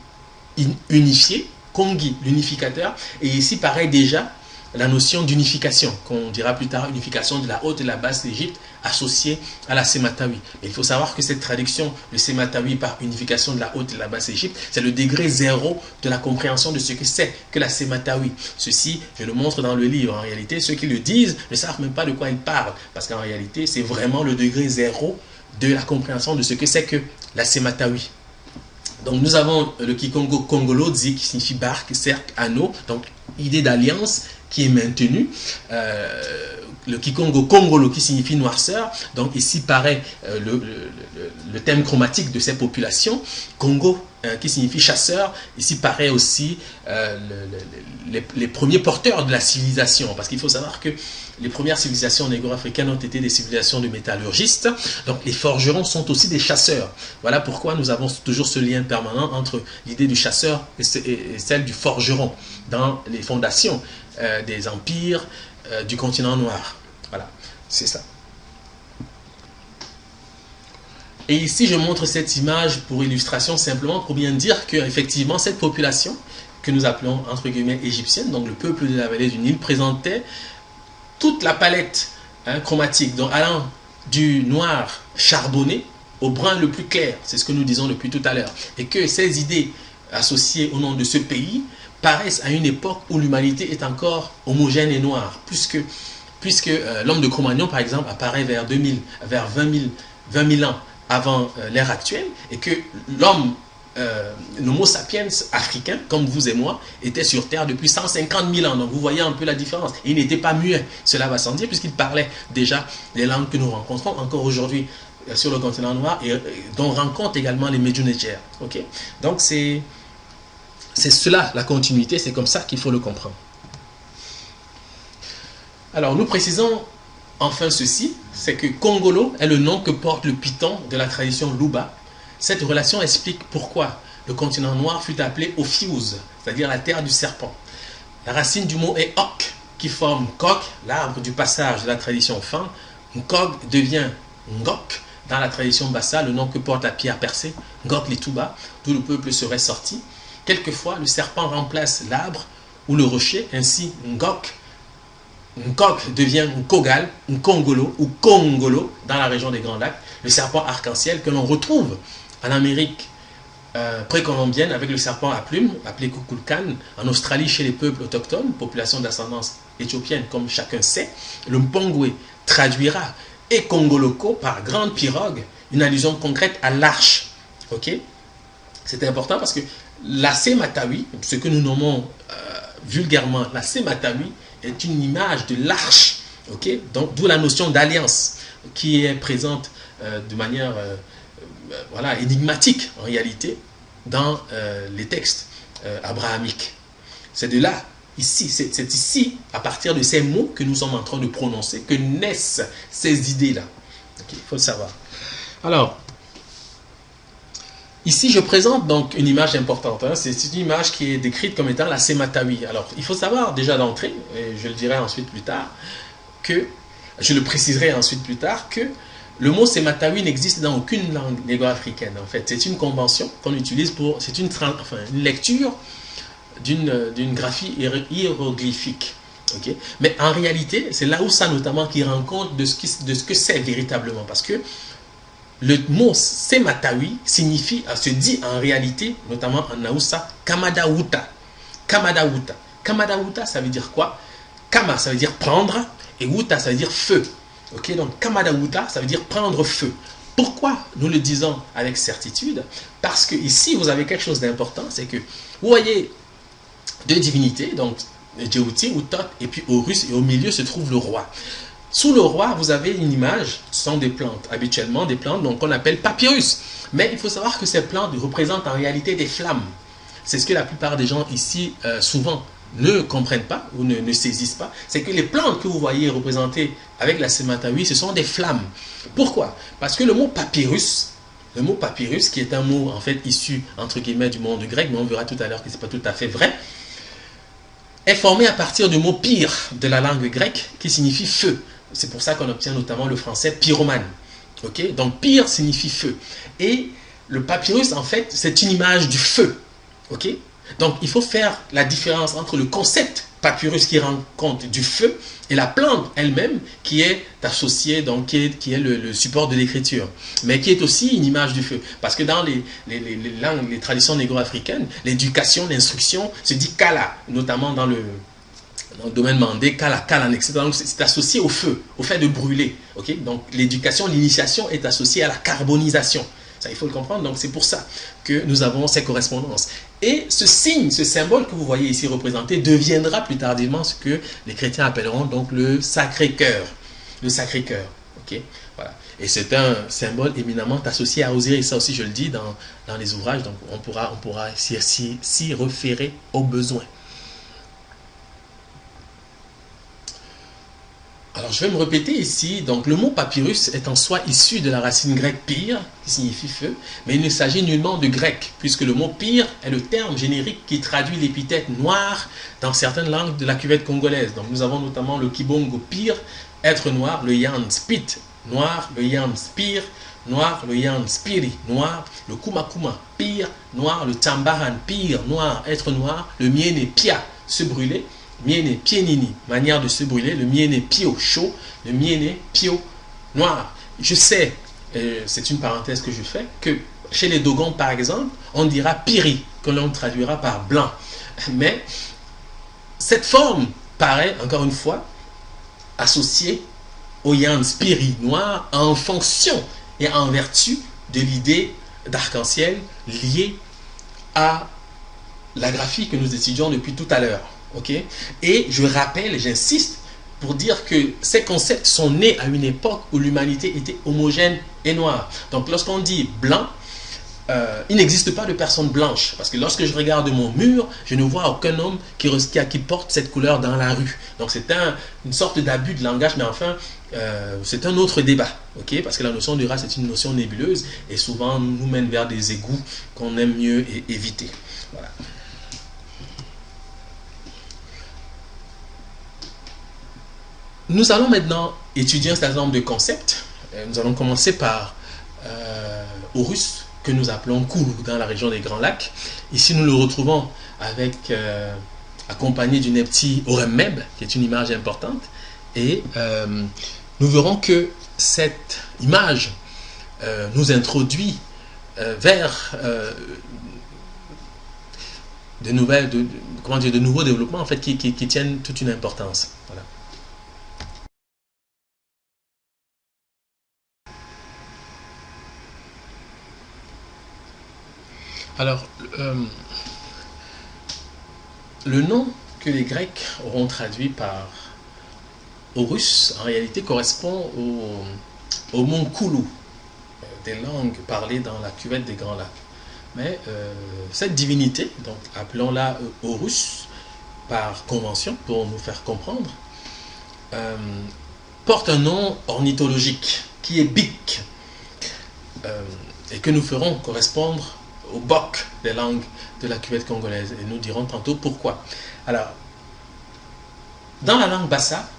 unifié, Kongi, l'unificateur, et ici pareil déjà la notion d'unification, qu'on dira plus tard, unification de la haute et de la basse Égypte associée à la Sématawi. Mais il faut savoir que cette traduction de Sématawi par unification de la haute et de la basse Égypte, c'est le degré zéro de la compréhension de ce que c'est que la Sématawi. Ceci, je le montre dans le livre. En réalité, ceux qui le disent ne savent même pas de quoi ils parlent, parce qu'en réalité, c'est vraiment le degré zéro de la compréhension de ce que c'est que la Sématawi. Donc nous avons le Kikongo Kongolo, qui signifie barque, cercle, anneau, donc idée d'alliance qui est maintenue. Le Kikongo Kongolo qui signifie noirceur, donc ici paraît le thème chromatique de ces populations. Congo qui signifie chasseur, ici paraît aussi les premiers porteurs de la civilisation, parce qu'il faut savoir que les premières civilisations négro-africaines ont été des civilisations de métallurgistes, donc les forgerons sont aussi des chasseurs. Voilà pourquoi nous avons toujours ce lien permanent entre l'idée du chasseur et celle du forgeron dans les fondations des empires du continent noir. Voilà, c'est ça. Et ici, je montre cette image pour illustration, simplement pour bien dire qu'effectivement, cette population que nous appelons entre guillemets égyptienne, donc le peuple de la vallée du Nil, présentait toute la palette chromatique, donc allant du noir charbonné au brun le plus clair, c'est ce que nous disons depuis tout à l'heure, et que ces idées associées au nom de ce pays paraissent à une époque où l'humanité est encore homogène et noire, puisque l'homme de Cro-Magnon, par exemple, apparaît vers 20 000 ans avant l'ère actuelle, et que l'homme, l'homo sapiens africain, comme vous et moi, était sur Terre depuis 150 000 ans. Donc vous voyez un peu la différence. Il n'était pas muet, cela va sans dire, puisqu'il parlait déjà les langues que nous rencontrons encore aujourd'hui sur le continent noir, et dont rencontrent également les Medjugorje. Ok? Donc c'est cela, la continuité, c'est comme ça qu'il faut le comprendre. Alors nous précisons enfin ceci, c'est que Kongolo est le nom que porte le python de la tradition Luba. Cette relation explique pourquoi le continent noir fut appelé Ophiuze, c'est-à-dire la terre du serpent. La racine du mot est Ok, qui forme Kok, l'arbre du passage de la tradition Fan. Nkog devient Ngok dans la tradition Bassa, le nom que porte la pierre percée, Ngok Lituba, d'où le peuple serait sorti. Quelquefois, le serpent remplace l'arbre ou le rocher, ainsi Ngok. Nkok devient Nkogal, Nkongolo ou Kongolo dans la région des Grands Lacs, le serpent arc-en-ciel que l'on retrouve en Amérique précolombienne avec le serpent à plumes appelé Kukulkan, en Australie chez les peuples autochtones, population d'ascendance éthiopienne comme chacun sait. Le Mpongwe traduira Ekongoloko par grande pirogue, une allusion concrète à l'arche. Ok? C'est important parce que la Sématawi, ce que nous nommons vulgairement la Sématawi, est une image de l'arche, ok? Donc d'où la notion d'alliance qui est présente de manière voilà, énigmatique en réalité dans les textes abrahamiques. C'est de là, ici, c'est ici, à partir de ces mots que nous sommes en train de prononcer, que naissent ces idées-là. Okay, il faut le savoir. Alors, ici, je présente donc une image importante. Hein. C'est une image qui est décrite comme étant la Sématawi. Alors, il faut savoir déjà d'entrée, et je le dirai ensuite plus tard, que, je le préciserai ensuite plus tard, que le mot Sematawi n'existe dans aucune langue négro-africaine. En fait, c'est une convention qu'on utilise pour, c'est une lecture d'une graphie hiéroglyphique. Okay? Mais en réalité, c'est là où ça notamment qui rend compte de ce que c'est véritablement. Parce que le mot Sematawi signifie, se dit en réalité, notamment en Naoussa, Kamadawuta. Kamadawuta. Kamadawuta, ça veut dire quoi? Kama, ça veut dire prendre, et Wuta, ça veut dire feu. Ok, donc Kamadawuta, ça veut dire prendre feu. Pourquoi nous le disons avec certitude? Parce que ici, vous avez quelque chose d'important, c'est que vous voyez deux divinités, donc Djéouti, Utot, et puis Horus, et au milieu se trouve le roi. Sous le roi, vous avez une image, ce sont des plantes, habituellement des plantes qu'on appelle papyrus. Mais il faut savoir que ces plantes représentent en réalité des flammes. C'est ce que la plupart des gens ici, souvent, ne comprennent pas ou ne saisissent pas. C'est que les plantes que vous voyez représentées avec la Sematawi, ce sont des flammes. Pourquoi? Parce que le mot papyrus, qui est un mot en fait issu, entre guillemets, du monde grec, mais on verra tout à l'heure que ce n'est pas tout à fait vrai, est formé à partir du mot pyr de la langue grecque qui signifie feu. C'est pour ça qu'on obtient notamment le français pyromane. Okay? Donc pyr signifie feu. Et le papyrus, en fait, c'est une image du feu. Okay? Donc il faut faire la différence entre le concept papyrus qui rend compte du feu et la plante elle-même qui est associée, donc qui est le support de l'écriture, mais qui est aussi une image du feu. Parce que dans les langues, les traditions négro-africaines, l'éducation, l'instruction se dit kala, notamment dans le domaine mandé, kala, kalan, etc. Donc c'est associé au feu, au fait de brûler. Okay? Donc l'éducation, l'initiation est associée à la carbonisation. Ça, il faut le comprendre. Donc c'est pour ça que nous avons ces correspondances. Et ce signe, ce symbole que vous voyez ici représenté deviendra plus tardivement ce que les chrétiens appelleront donc le Sacré-Cœur. Le Sacré-Cœur. Okay? Voilà. Et c'est un symbole éminemment associé à Osiris. Ça aussi, je le dis dans les ouvrages. Donc on pourra s'y référer au besoin. Alors, je vais me répéter ici. Donc, le mot papyrus est en soi issu de la racine grecque pyr, qui signifie feu, mais il ne s'agit nullement de grec, puisque le mot pyr est le terme générique qui traduit l'épithète noir dans certaines langues de la cuvette congolaise. Donc, nous avons notamment le kibongo pyr, être noir, le yan spit, noir, le yan spir, noir, le yan spiri, noir, le kumakuma pyr, noir, le tambaran pyr, noir, être noir, le miene pia, se brûler, miene pienini, manière de se brûler, le miene pio chaud, le miene pio noir. Je sais, c'est une parenthèse que je fais, que chez les Dogons par exemple, on dira piri, que l'on traduira par blanc. Mais cette forme paraît, encore une fois, associée au yan spiri noir en fonction et en vertu de l'idée d'arc-en-ciel liée à la graphie que nous étudions depuis tout à l'heure. Okay? Et je rappelle, j'insiste, pour dire que ces concepts sont nés à une époque où l'humanité était homogène et noire. Donc lorsqu'on dit blanc, il n'existe pas de personne blanche. Parce que lorsque je regarde mon mur, je ne vois aucun homme qui porte cette couleur dans la rue. Donc c'est une sorte d'abus de langage, mais enfin, c'est un autre débat. Okay? Parce que la notion de race est une notion nébuleuse et souvent nous mène vers des égouts qu'on aime mieux éviter. Voilà. Nous allons maintenant étudier un certain nombre de concepts. Nous allons commencer par Horus, que nous appelons Koulou, dans la région des Grands Lacs. Ici, nous le retrouvons accompagné du Nepti Oremmeb, qui est une image importante. Et nous verrons que cette image nous introduit vers de nouveaux développements en fait, qui tiennent toute une importance. Voilà. Alors, le nom que les Grecs auront traduit par Horus, en réalité, correspond au mont Koulou, des langues parlées dans la cuvette des Grands Lacs. Mais cette divinité, donc appelons-la Horus, par convention, pour nous faire comprendre, porte un nom ornithologique, qui est Bik, et que nous ferons correspondre au bok des langues de la cuvette congolaise. Et nous dirons tantôt pourquoi. Alors, dans la langue bassa,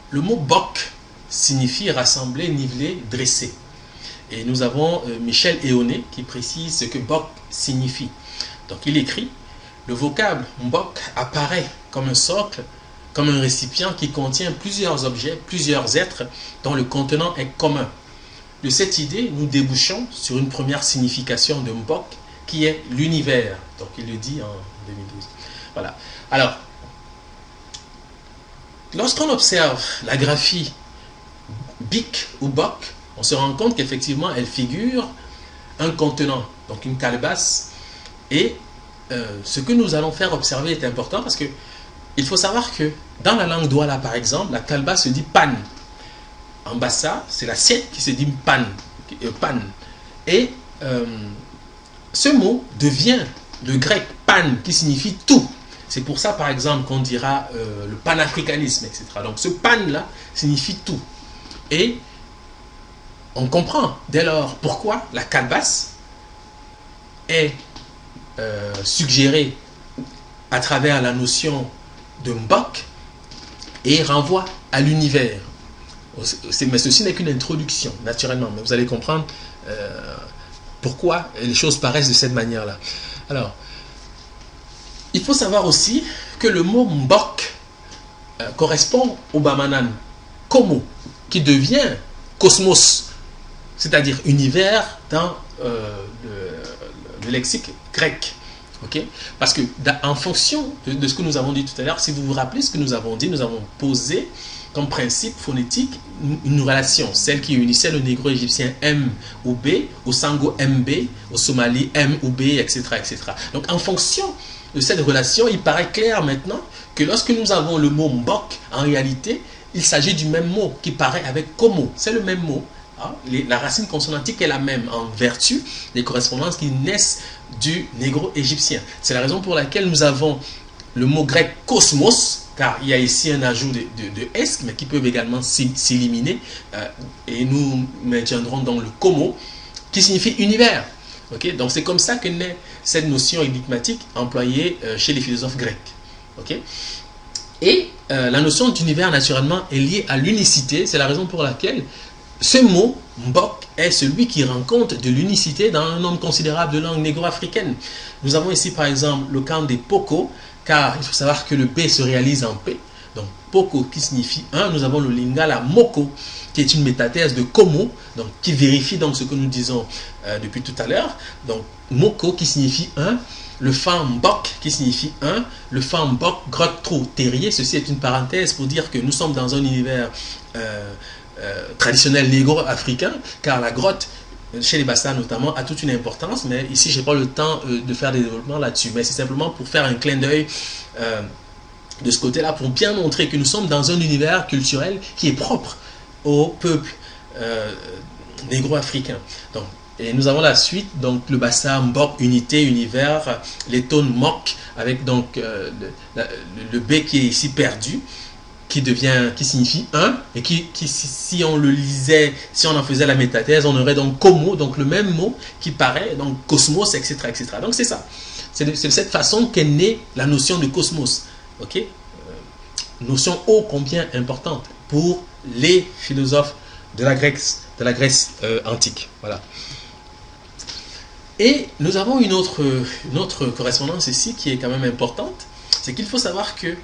le mot bok signifie rassembler, niveler, dresser. Et nous avons Michel Éoné qui précise ce que Mbok signifie. Donc il écrit: le vocable Mbok apparaît comme un socle, comme un récipient qui contient plusieurs objets, plusieurs êtres dont le contenant est commun. De cette idée, nous débouchons sur une première signification de Mbok qui est l'univers. Donc il le dit en 2012. Voilà. Alors, lorsqu'on observe la graphie Bik ou Bok, on se rend compte qu'effectivement elle figure un contenant, donc une calebasse. Et ce que nous allons faire observer est important parce que il faut savoir que dans la langue douala par exemple, la calebasse se dit pan. En bassa, c'est l'assiette qui se dit pan. Pan. Et ce mot devient le grec pan qui signifie tout. C'est pour ça par exemple qu'on dira le panafricanisme, etc. Donc ce pan là signifie tout. Et on comprend dès lors pourquoi la calebasse est suggérée à travers la notion de Mbok et renvoie à l'univers. Mais ceci n'est qu'une introduction, naturellement, mais vous allez comprendre pourquoi les choses paraissent de cette manière-là. Alors, il faut savoir aussi que le mot Mbok correspond au Bamanan Komo, qui devient cosmos, c'est-à-dire univers dans le lexique grec. Okay? Parce que en fonction de ce que nous avons dit tout à l'heure, si vous vous rappelez ce que nous avons dit, nous avons posé comme principe phonétique une relation, celle qui unissait le négro-égyptien M ou B, au Sango MB, au Somali M ou B, etc., etc. Donc en fonction de cette relation, il paraît clair maintenant que lorsque nous avons le mot Mbok, en réalité, il s'agit du même mot qui paraît avec Komo. C'est le même mot. Hein? La racine consonantique est la même en vertu des correspondances qui naissent du négro-égyptien. C'est la raison pour laquelle nous avons le mot grec cosmos, car il y a ici un ajout de est, mais qui peuvent également s'éliminer, et nous maintiendrons dans le komo, qui signifie univers. Okay? Donc c'est comme ça que naît cette notion énigmatique employée chez les philosophes grecs. Okay? Et la notion d'univers, naturellement, est liée à l'unicité. C'est la raison pour laquelle ce mot, Mbok, est celui qui rend compte de l'unicité dans un nombre considérable de langues négro-africaines. Nous avons ici, par exemple, le camp des Poko, car il faut savoir que le B se réalise en P. Donc, Poko qui signifie un. Nous avons le lingala Moko, qui est une métathèse de Komo, donc qui vérifie donc ce que nous disons depuis tout à l'heure. Donc, Moko qui signifie un. Le Fan Mbok qui signifie un. Le Fan Mbok, grotte, trou, terrier. Ceci est une parenthèse pour dire que nous sommes dans un univers traditionnel négro-africain, car la grotte, chez les Bassa notamment, a toute une importance, mais ici je n'ai pas le temps de faire des développements là-dessus, mais c'est simplement pour faire un clin d'œil de ce côté-là, pour bien montrer que nous sommes dans un univers culturel qui est propre au peuple négro-africain. Donc, et nous avons la suite, donc le Bassa, Mbok, unité, univers, les tones Mok, avec donc le B qui est ici perdu, qui signifie un, et qui si on le lisait, si on en faisait la métathèse, on aurait donc Komo, donc le même mot qui paraît, donc cosmos, etc. etc. Donc c'est ça. C'est de cette façon qu'est née la notion de cosmos. Ok, notion ô combien importante pour les philosophes de la Grèce antique. Voilà. Et nous avons une autre correspondance ici qui est quand même importante. C'est qu'il faut savoir que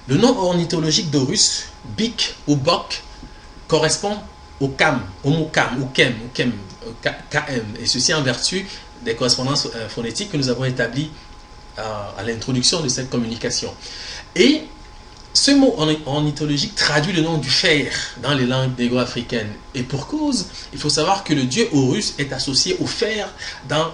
le nom ornithologique d'Horus, Bik ou Bok, correspond au Kam, au mot Kam, ou Kem, KM, et ceci en vertu des correspondances phonétiques que nous avons établies à l'introduction de cette communication. Et ce mot ornithologique traduit le nom du fer dans les langues négro-africaines. Et pour cause, il faut savoir que le dieu Horus est associé au fer dans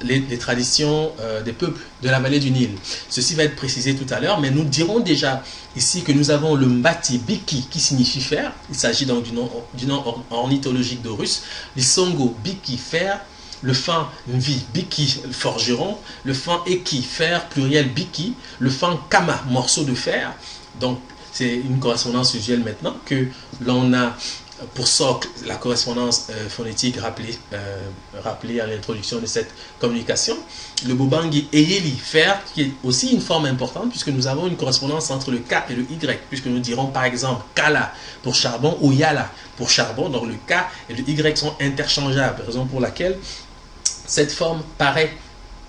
les traditions des peuples de la vallée du Nil. Ceci va être précisé tout à l'heure, mais nous dirons déjà ici que nous avons le Mbati Biki qui signifie fer. Il s'agit donc du nom ornithologique d'Horus. L'Isongo Biki fer, le Fan Mvi Biki forgeron, le Fan Eki fer pluriel Biki, le Fan Kama morceau de fer. Donc c'est une correspondance usuelle maintenant que l'on a pour socle la correspondance phonétique rappelée à l'introduction de cette communication. Le Bobangi Eyeli, faire, qui est aussi une forme importante puisque nous avons une correspondance entre le K et le Y, puisque nous dirons par exemple Kala pour charbon ou Yala pour charbon, donc le K et le Y sont interchangeables, raison pour laquelle cette forme paraît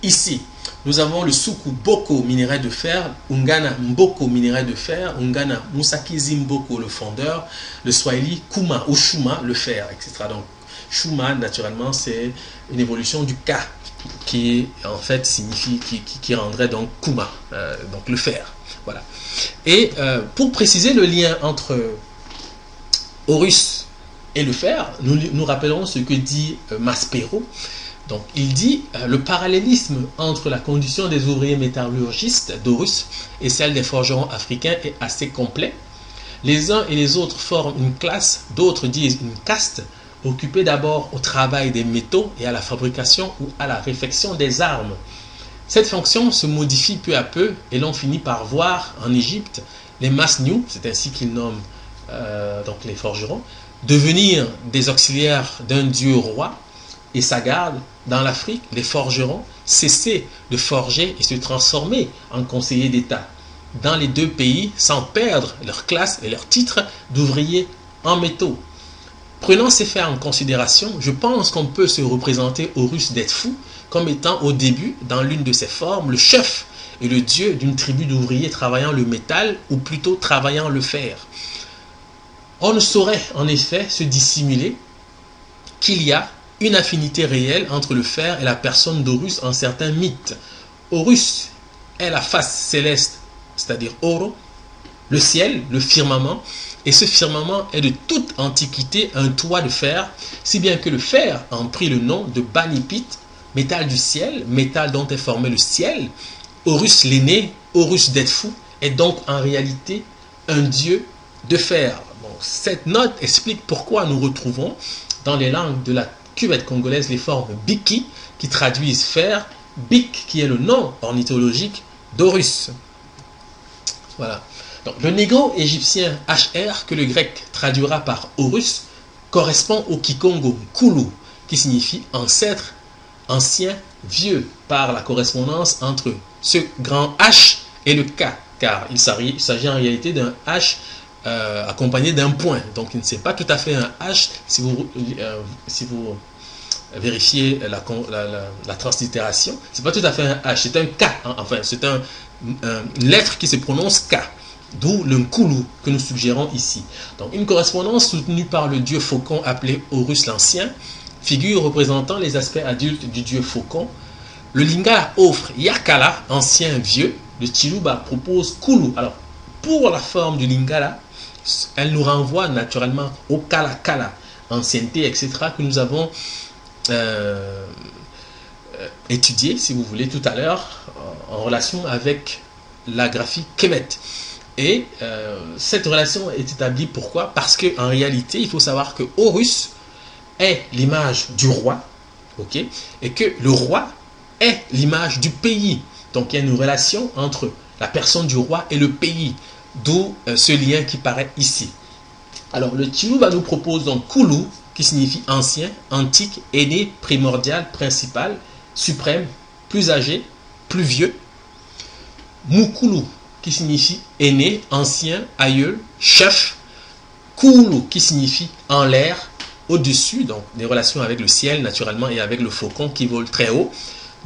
ici. Nous avons le Suku Boko, minerai de fer, Ungana Mboko, minerai de fer, Ungana Musakizi Mboko, le fondeur, le Swahili Kuma ou Shuma, le fer, etc. Donc Shuma, naturellement, c'est une évolution du Ka, qui en fait signifie, qui rendrait donc Kuma, donc le fer. Voilà. Et pour préciser le lien entre Horus et le fer, nous rappellerons ce que dit Maspero. Donc, il dit le parallélisme entre la condition des ouvriers métallurgistes d'Horus et celle des forgerons africains est assez complet. Les uns et les autres forment une classe, d'autres disent une caste, occupée d'abord au travail des métaux et à la fabrication ou à la réfection des armes. Cette fonction se modifie peu à peu et l'on finit par voir en Égypte les Masniou, c'est ainsi qu'ils nomment donc les forgerons, devenir des auxiliaires d'un dieu roi et sa garde. Dans l'Afrique, les forgerons cessaient de forger et se transformer en conseillers d'État dans les deux pays sans perdre leur classe et leur titre d'ouvriers en métaux. Prenant ces faits en considération, je pense qu'on peut se représenter Horus d'Edfu comme étant au début, dans l'une de ses formes, le chef et le dieu d'une tribu d'ouvriers travaillant le métal ou plutôt travaillant le fer. On ne saurait en effet se dissimuler qu'il y a une affinité réelle entre le fer et la personne d'Horus en certains mythes. Horus est la face céleste, c'est-à-dire Oro, le ciel, le firmament, et ce firmament est de toute antiquité un toit de fer, si bien que le fer en prit le nom de Banipit, métal du ciel, métal dont est formé le ciel. Horus l'aîné, Horus d'Edfu, est donc en réalité un dieu de fer. Bon, cette note explique pourquoi nous retrouvons dans les langues de la cuvette congolaise les formes Biki qui traduisent fer, Bik qui est le nom ornithologique d'Horus. Voilà. Donc, le négro-égyptien HR que le grec traduira par Horus correspond au Kikongo Kulu qui signifie ancêtre, ancien, vieux par la correspondance entre ce grand H et le K car il s'agit en réalité d'un H accompagné d'un point. Donc il ne c'est pas tout à fait un H si vous vérifiez la translittération. C'est pas tout à fait un H, c'est un K. Enfin, c'est une lettre qui se prononce K. D'où le Nkulu que nous suggérons ici. Donc une correspondance soutenue par le dieu faucon appelé Horus l'Ancien, figure représentant les aspects adultes du dieu faucon. Le Lingala offre Yakala, ancien vieux. Le Chiluba propose Kulu. Alors, pour la forme du Lingala, elle nous renvoie naturellement au Kala Kala, ancienneté, etc., que nous avons étudié, si vous voulez, tout à l'heure, en relation avec la graphie Kemet. Et cette relation est établie pourquoi? Parce qu'en réalité, il faut savoir que Horus est l'image du roi, okay, et que le roi est l'image du pays. Donc il y a une relation entre la personne du roi et le pays, d'où ce lien qui paraît ici. Alors le Chiluba nous propose donc Kulu, qui signifie ancien, antique, aîné, primordial, principal, suprême, plus âgé, plus vieux. Mukulu, qui signifie aîné, ancien, aïeul, chef. Kulu, qui signifie en l'air, au-dessus, donc des relations avec le ciel naturellement et avec le faucon qui vole très haut.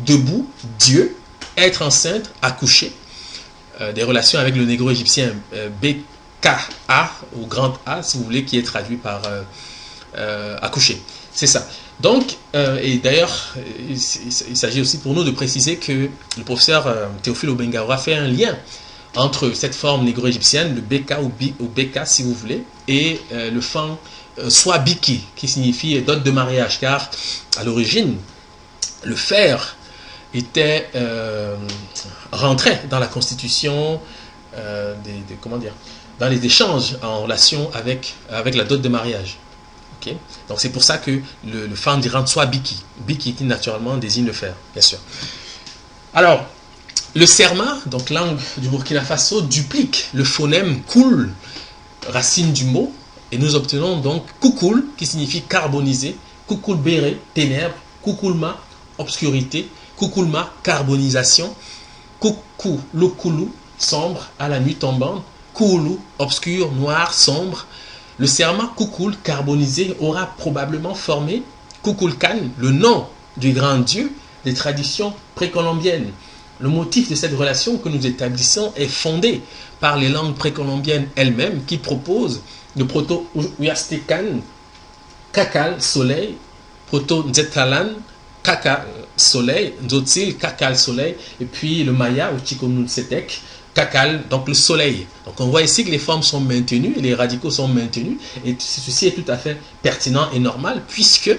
Debout, Dieu, être enceinte, accoucher. Des relations avec le négro-égyptien BKA, ou grand A, si vous voulez, qui est traduit par accoucher. C'est ça. Donc, et d'ailleurs, il s'agit aussi pour nous de préciser que le professeur Théophile Obengaoura fait un lien entre cette forme négro-égyptienne, le BK ou BK si vous voulez, et le fan soit Biki, qui signifie dot de mariage, car à l'origine, le fer était rentré dans la constitution comment dire, dans les échanges en relation avec la dot de mariage. Okay? Donc c'est pour ça que le fan d'Iran soit Biki. Biki qui naturellement désigne le fer, bien sûr. Alors, le Serma, donc langue du Burkina Faso, duplique le phonème Koul, racine du mot, Et nous obtenons donc kukul, qui signifie carbonisé, kukulbere, ténèbres, kukulma, obscurité, kukulma, carbonisation, kukulukulu, sombre, à la nuit tombante, kulu, obscur, noir, sombre. Le serment kukul, carbonisé, aura probablement formé Kukulkan, le nom du grand dieu des traditions précolombiennes. Le motif de cette relation que nous établissons est fondé par les langues précolombiennes elles-mêmes qui proposent le proto-Uyastecan, Kakal, soleil, proto-Nzetalan, Kakal, soleil, Nzotzil, Kakal, soleil, et puis le Maya, ou Chikonunsetek, Kakal, donc le soleil. Donc on voit ici que les formes sont maintenues, les radicaux sont maintenus, et ceci est tout à fait pertinent et normal, puisque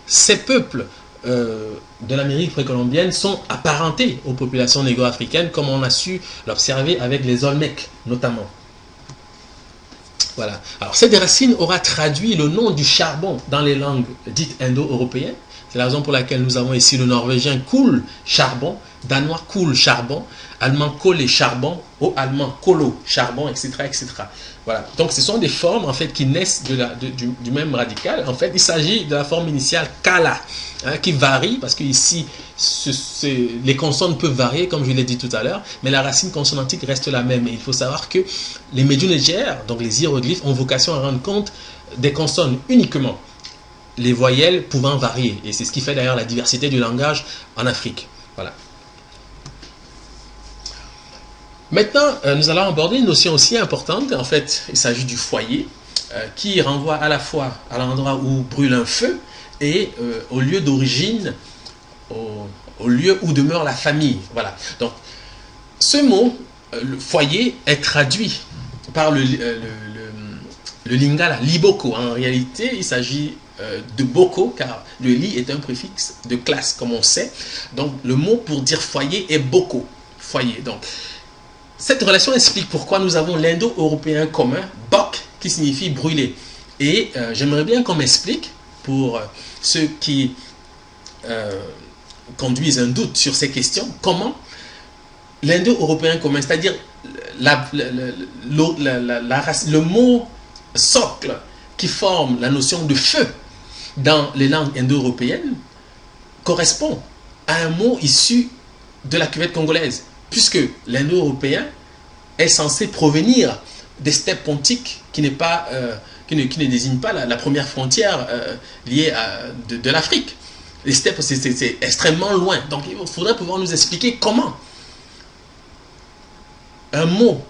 ces peuples de l'Amérique précolombienne sont apparentés aux populations négro-africaines, comme on a su l'observer avec les Olmecs, notamment. Voilà. Alors cette racine aura traduit le nom du charbon dans les langues dites indo-européennes. C'est la raison pour laquelle nous avons ici le norvégien Kul, charbon, danois Kul, charbon, allemand Kolle, charbon, au allemand Kolo, charbon, etc., etc. Voilà. Donc ce sont des formes en fait qui naissent du même radical. En fait, il s'agit de la forme initiale Kala, hein, qui varie parce que ici les consonnes peuvent varier, comme je l'ai dit tout à l'heure, mais la racine consonantique reste la même. Et il faut savoir que les médiunégères, donc les hiéroglyphes, ont vocation à rendre compte des consonnes uniquement, les voyelles pouvant varier. Et c'est ce qui fait d'ailleurs la diversité du langage en Afrique. Voilà. Maintenant, nous allons aborder une notion aussi importante. En fait, il s'agit du foyer, qui renvoie à la fois à l'endroit où brûle un feu et au lieu d'origine, au lieu où demeure la famille. Voilà. Donc, ce mot, le foyer, est traduit par le lingala, liboko. En réalité, il s'agit de boko, car le li est un préfixe de classe, comme on sait. Donc, le mot pour dire foyer est boko, foyer. Donc, cette relation explique pourquoi nous avons l'indo-européen commun, bok, qui signifie brûler. Et j'aimerais bien qu'on m'explique, pour ceux qui conduisent un doute sur ces questions, comment l'indo-européen commun, c'est-à-dire le mot socle qui forme la notion de feu dans les langues indo-européennes, correspond à un mot issu de la cuvette congolaise, puisque l'indo-européen est censé provenir des steppes pontiques qui ne désignent pas la première frontière liée de l'Afrique. Les steppes, c'est extrêmement loin. Donc il faudrait pouvoir nous expliquer comment un mot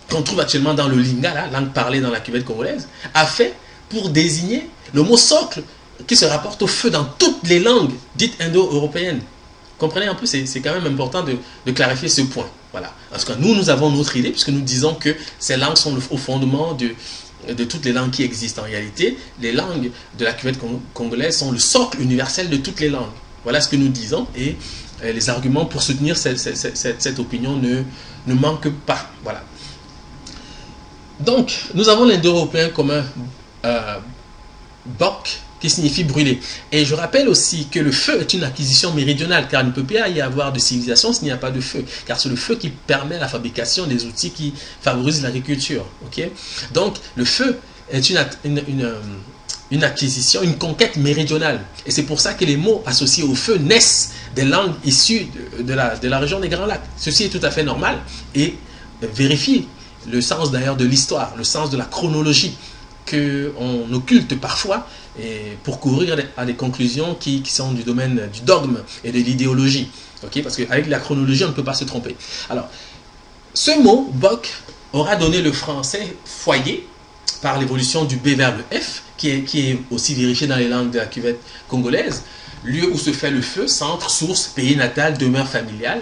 qu'on trouve actuellement dans le lingala, langue parlée dans la cuvette congolaise, a fait pour désigner le mot socle qui se rapporte au feu dans toutes les langues dites indo-européennes. Comprenez un peu, c'est quand même important de clarifier ce point. Voilà. Parce que nous avons notre idée, puisque nous disons que ces langues sont au fondement de toutes les langues qui existent. En réalité, les langues de la cuvette congolaise sont le socle universel de toutes les langues. Voilà ce que nous disons, et les arguments pour soutenir cette opinion ne manquent pas. Voilà. Donc, nous avons l'indo-européen commun bok, qui signifie brûler. Et je rappelle aussi que le feu est une acquisition méridionale, car il ne peut pas y avoir de civilisation s'il n'y a pas de feu, car c'est le feu qui permet la fabrication des outils qui favorisent l'agriculture. Okay? Donc, le feu est une acquisition, une conquête méridionale. Et c'est pour ça que les mots associés au feu naissent des langues issues de la région des Grands Lacs. Ceci est tout à fait normal et vérifie le sens d'ailleurs de l'histoire, le sens de la chronologie qu'on occulte parfois et pour courir à des conclusions qui sont du domaine du dogme et de l'idéologie. Okay? Parce qu'avec la chronologie, on ne peut pas se tromper. Alors, ce mot, bok, aura donné le français foyer par l'évolution du B vers le F, qui est aussi vérifié dans les langues de la cuvette congolaise. Lieu où se fait le feu, centre, source, pays natal, demeure familiale.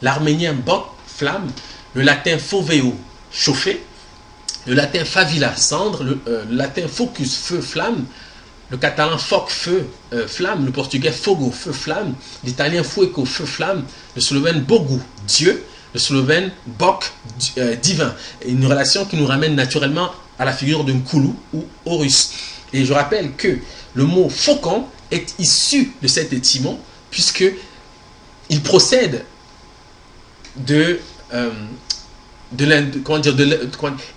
L'arménien bok, flamme. Le latin foveo, chauffer. Le latin favilla, cendre. Le latin focus, feu, flamme. Le catalan foc, feu, flamme. Le portugais fogo, feu, flamme. L'italien fuego, feu, flamme. Le slovène bogu, Dieu. Le slovène bok, divin. Une relation qui nous ramène naturellement à la figure d'un koulou ou Horus. Et je rappelle que le mot faucon est issu de cet étymon, puisque il procède de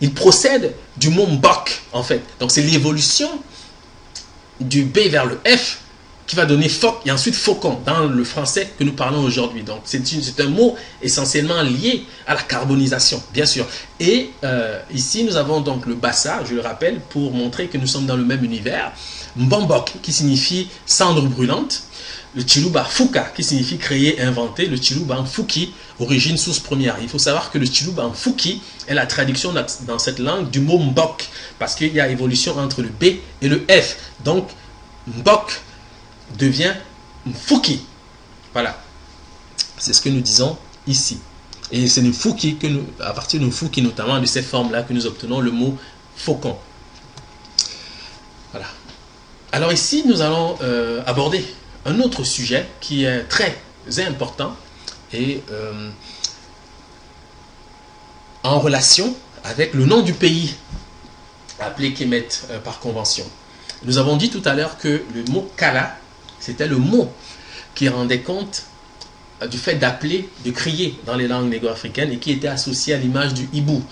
il procède du mot mbok, en fait. Donc, c'est l'évolution du B vers le F qui va donner phoque et ensuite faucon dans le français que nous parlons aujourd'hui. Donc, c'est un mot essentiellement lié à la carbonisation, bien sûr. Et ici, nous avons donc le bassa, je le rappelle, pour montrer que nous sommes dans le même univers. Mbombok, qui signifie cendre brûlante. Le Chiluba Fuka, qui signifie créer, inventer. Le Chiluba Fuki, origine, source première. Il faut savoir que le Chiluba Fuki est la traduction dans cette langue du mot Mbok, parce qu'il y a évolution entre le B et le F. Donc, Mbok devient Mfuki. Voilà. C'est ce que nous disons ici. Et c'est Mfuki que nous, à partir de Mfuki, notamment de ces formes-là, que nous obtenons le mot faucon. Voilà. Alors ici, nous allons aborder un autre sujet qui est très important et en relation avec le nom du pays appelé Kemet par convention. Nous avons dit tout à l'heure que le mot Kala, c'était le mot qui rendait compte du fait d'appeler, de crier dans les langues négro-africaines et qui était associé à l'image du hibou.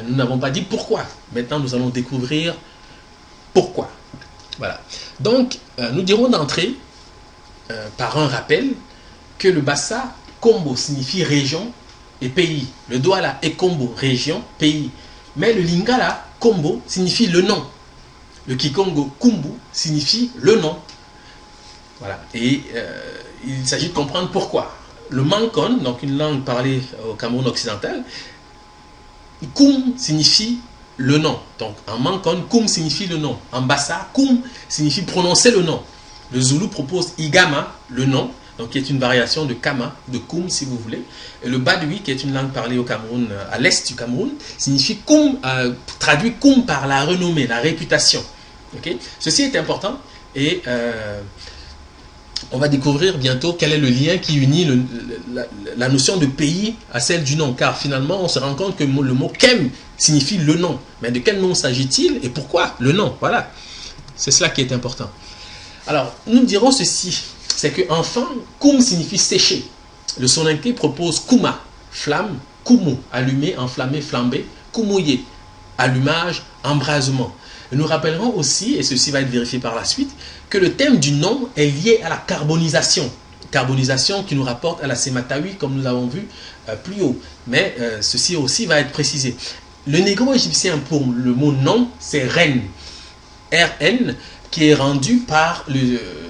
Nous n'avons pas dit pourquoi. Maintenant, nous allons découvrir pourquoi. Voilà. Donc, nous dirons d'entrée, par un rappel, que le Bassa Kombo signifie région et pays. Le Douala est Kombo, région, pays. Mais le Lingala Kombo signifie le nom. Le Kikongo Kumbu signifie le nom. Voilà. Et il s'agit de comprendre pourquoi. Le Mankon, donc une langue parlée au Cameroun occidental, Kum signifie le nom. Donc en Mankon, Kum signifie le nom. En Bassa, Kum signifie prononcer le nom. Le Zoulou propose Igama, le nom, donc qui est une variation de Kama, de Kum si vous voulez. Et le Badoui, qui est une langue parlée au Cameroun, à l'est du Cameroun, signifie Kum, traduit Kum par la renommée, la réputation. Okay? Ceci est important et on va découvrir bientôt quel est le lien qui unit la notion de pays à celle du nom. Car finalement, on se rend compte que le mot Kem signifie le nom. Mais de quel nom s'agit-il et pourquoi le nom? Voilà. C'est cela qui est important. Alors, nous dirons ceci. C'est que enfin, Koum signifie sécher. Le Soninké propose Kouma, flamme, Koumou, allumé, enflammé, flambé, Koumouye, allumage, embrasement. Nous rappellerons aussi, et ceci va être vérifié par la suite, que le thème du nom est lié à la carbonisation. Carbonisation qui nous rapporte à la sématawi, comme nous avons vu plus haut. Mais ceci aussi va être précisé. Le négro-égyptien pour le mot nom, c'est Ren. RN, qui est rendu par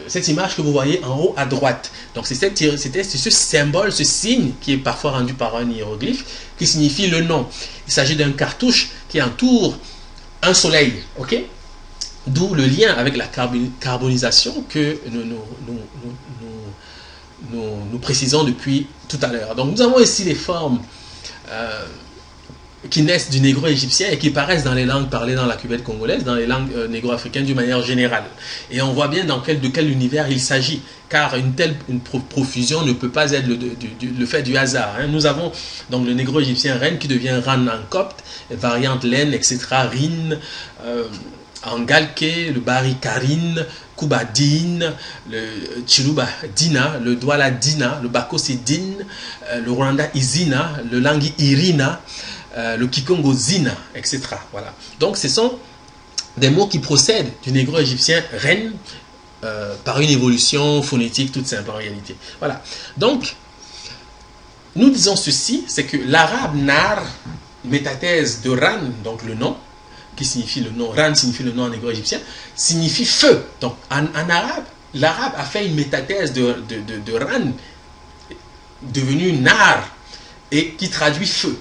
cette image que vous voyez en haut à droite. Donc c'est ce symbole, ce signe qui est parfois rendu par un hiéroglyphe, qui signifie le nom. Il s'agit d'un cartouche qui entoure un soleil, ok? D'où le lien avec la carbonisation que nous précisons depuis tout à l'heure. Donc nous avons ici les formes qui naissent du négro-égyptien et qui paraissent dans les langues parlées dans la cuvette congolaise, dans les langues négro-africaines d'une manière générale. Et on voit bien de quel univers il s'agit, car une profusion ne peut pas être le fait du hasard. Hein. Nous avons donc le négro-égyptien Ren qui devient Ran en copte, variante Len, etc., Rin, en Galke, le Bari Karine, Kuba Din, le Chiluba Dina, le Douala Dina, le Bako c'est Din, le Rwanda Izina, le Langi Irina, le Kikongo Zina, etc. Voilà. Donc ce sont des mots qui procèdent du négro-égyptien Ren par une évolution phonétique toute simple en réalité. Voilà. Donc, nous disons ceci, c'est que l'arabe Nar, métathèse de Ran, donc le nom, qui signifie le nom, Ran signifie le nom en négro-égyptien, signifie feu. Donc en arabe, l'arabe a fait une métathèse de Ran, devenu Nar, et qui traduit feu.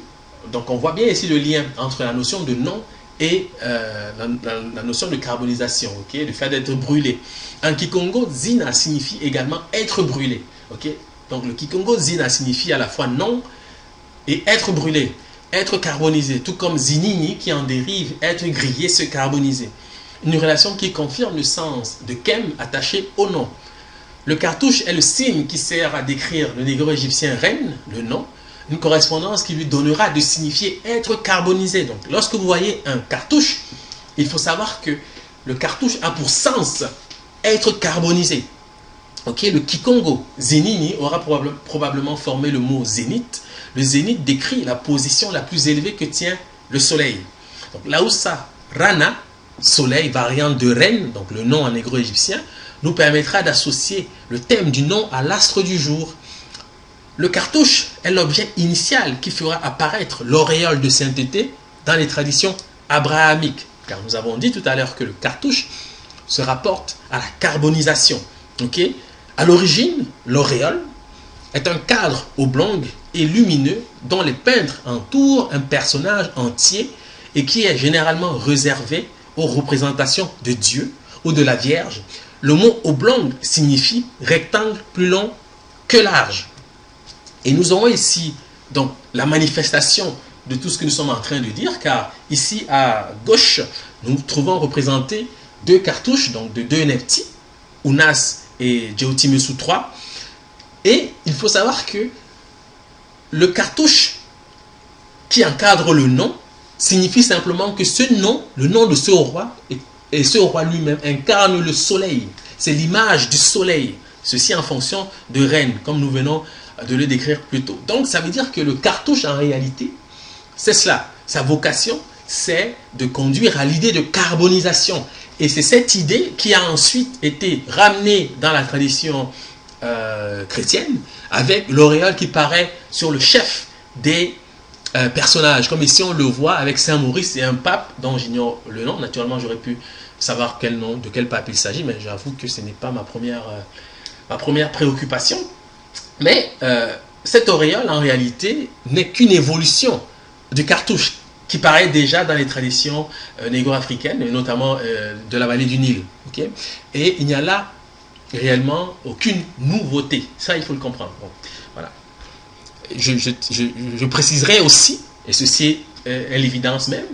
Donc on voit bien ici le lien entre la notion de nom et la notion de carbonisation, okay? Le fait d'être brûlé. En Kikongo, Zina signifie également être brûlé. Okay? Donc le Kikongo Zina signifie à la fois nom et être brûlé. Être carbonisé, tout comme zinini qui en dérive, être grillé, se carboniser. Une relation qui confirme le sens de kem attaché au nom. Le cartouche est le signe qui sert à décrire le négro-égyptien Ren, le nom, une correspondance qui lui donnera de signifier être carbonisé. Donc lorsque vous voyez un cartouche, il faut savoir que le cartouche a pour sens être carbonisé. Okay, le Kikongo Zinini aura probablement formé le mot zénith. le zénith décrit la position la plus élevée que tient le soleil. Donc Lausa Rana, soleil, variante de reine, donc le nom en négro-égyptien, nous permettra d'associer le thème du nom à l'astre du jour. Le cartouche est l'objet initial qui fera apparaître l'auréole de sainteté dans les traditions abrahamiques. Car nous avons dit tout à l'heure que le cartouche se rapporte à la carbonisation. Okay? À l'origine, l'auréole est un cadre oblong et lumineux dont les peintres entourent un personnage entier et qui est généralement réservé aux représentations de Dieu ou de la Vierge. Le mot oblong signifie rectangle plus long que large. Et nous aurons ici donc la manifestation de tout ce que nous sommes en train de dire, car ici à gauche, nous trouvons représentés deux cartouches, donc de deux Nephti, Unas et Djeotimesu III. Et il faut savoir que le cartouche qui encadre le nom signifie simplement que ce nom, le nom de ce roi, et ce roi lui-même incarne le soleil. C'est l'image du soleil. Ceci en fonction de reine, comme nous venons de le décrire plus tôt. Donc ça veut dire que le cartouche en réalité, c'est cela. Sa vocation, c'est de conduire à l'idée de carbonisation. Et c'est cette idée qui a ensuite été ramenée dans la tradition chrétienne, avec l'auréole qui paraît sur le chef des personnages. Comme ici on le voit avec Saint Maurice et un pape dont j'ignore le nom. Naturellement j'aurais pu savoir quel nom, de quel pape il s'agit, mais j'avoue que ce n'est pas ma première préoccupation. Mais cette auréole en réalité n'est qu'une évolution du cartouche qui paraît déjà dans les traditions négro-africaines, notamment de la vallée du Nil. Okay? Et il n'y a là réellement aucune nouveauté. Ça, il faut le comprendre. Bon, voilà. Je préciserai aussi, et ceci est l'évidence même,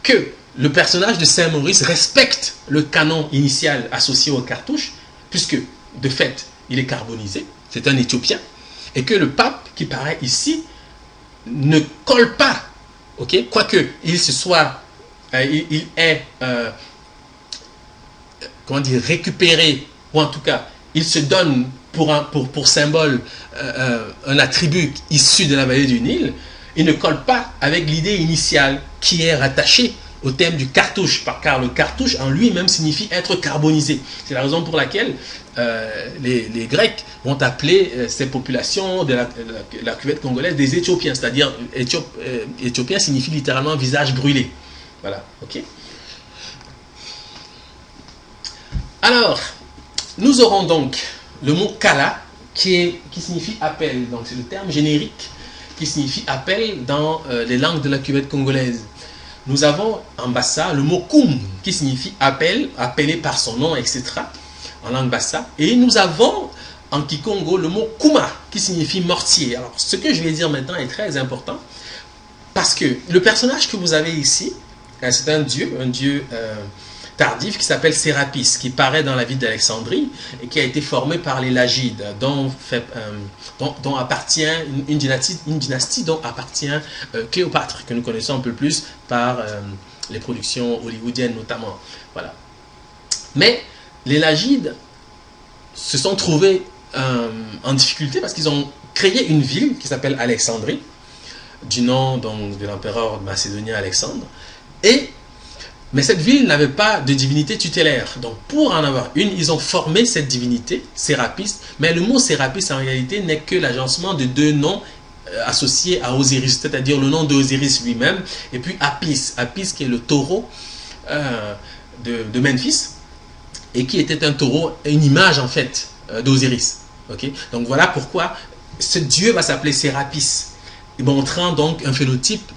que le personnage de Saint-Maurice respecte le canon initial associé au cartouche, puisque, de fait, il est carbonisé, c'est un Éthiopien, et que le pape qui paraît ici ne colle pas, okay? Quoique il est comment dire, récupéré, ou en tout cas, il se donne pour symbole un attribut issu de la vallée du Nil, il ne colle pas avec l'idée initiale qui est rattachée au thème du cartouche, car le cartouche en lui-même signifie être carbonisé. C'est la raison pour laquelle les Grecs vont appeler ces populations de la cuvette congolaise des Éthiopiens, c'est-à-dire Éthiopien signifie littéralement visage brûlé. Voilà, ok. Alors, nous aurons donc le mot kala qui signifie appel, donc c'est le terme générique qui signifie appel dans les langues de la cuvette congolaise. Nous avons en bassa le mot koum qui signifie appel, appelé par son nom, etc. en langue bassa. Et nous avons en kikongo le mot kuma qui signifie mortier. Alors ce que je vais dire maintenant est très important parce que le personnage que vous avez ici, c'est un dieu tardif qui s'appelle Sérapis, qui paraît dans la ville d'Alexandrie et qui a été formé par les Lagides, dont appartient une dynastie dont appartient Cléopâtre, que nous connaissons un peu plus par les productions hollywoodiennes notamment. Voilà. Mais les Lagides se sont trouvés en difficulté parce qu'ils ont créé une ville qui s'appelle Alexandrie, du nom donc, de l'empereur macédonien Alexandre, mais cette ville n'avait pas de divinité tutélaire. Donc pour en avoir une, ils ont formé cette divinité, Sérapis. Mais le mot Sérapis en réalité n'est que l'agencement de deux noms associés à Osiris, c'est-à-dire le nom d'Osiris lui-même, et puis Apis. Apis qui est le taureau de Memphis, et qui était un taureau, une image en fait d'Osiris. Okay? Donc voilà pourquoi ce dieu va s'appeler Sérapis, montrant donc un phénotype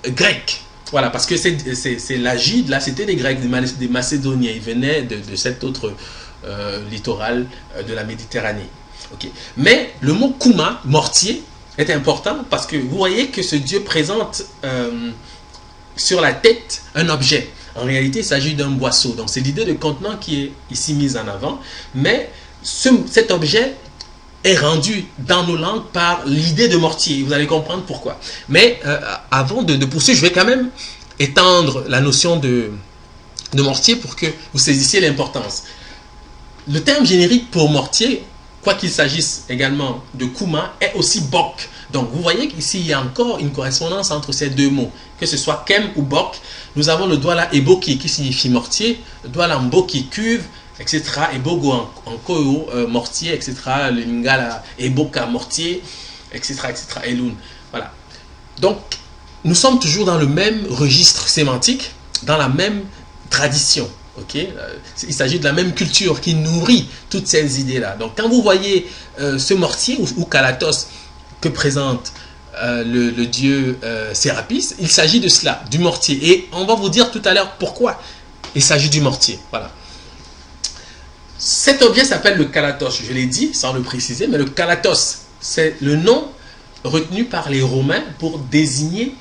grec. Voilà, parce que c'est l'Agide, là, c'était des Grecs, des Macédoniens. Ils venaient de cet autre littoral de la Méditerranée. Okay. Mais le mot Kuma, mortier, est important parce que vous voyez que ce dieu présente sur la tête un objet. En réalité, il s'agit d'un boisseau. Donc, c'est l'idée de contenant qui est ici mise en avant. Mais cet objet est rendu dans nos langues par l'idée de mortier. Vous allez comprendre pourquoi. Mais avant de poursuivre, je vais quand même étendre la notion de mortier pour que vous saisissiez l'importance. Le terme générique pour mortier, quoi qu'il s'agisse également de Kuma, est aussi Bok. Donc vous voyez qu'ici il y a encore une correspondance entre ces deux mots, que ce soit kem ou bok. Nous avons le douala eboki qui signifie mortier, le douala mboki cuve, etc. Ebogo en koyo, mortier, etc. Le lingala eboka mortier, etc. etc. Elun. Voilà. Donc nous sommes toujours dans le même registre sémantique, dans la même tradition. Okay? Il s'agit de la même culture qui nourrit toutes ces idées-là. Donc quand vous voyez ce mortier ou kalatos que présente le dieu Sérapis, il s'agit de cela, du mortier. Et on va vous dire tout à l'heure pourquoi il s'agit du mortier. Voilà. Cet objet s'appelle le kalatos, je l'ai dit sans le préciser, mais le kalatos, c'est le nom retenu par les Romains pour désigner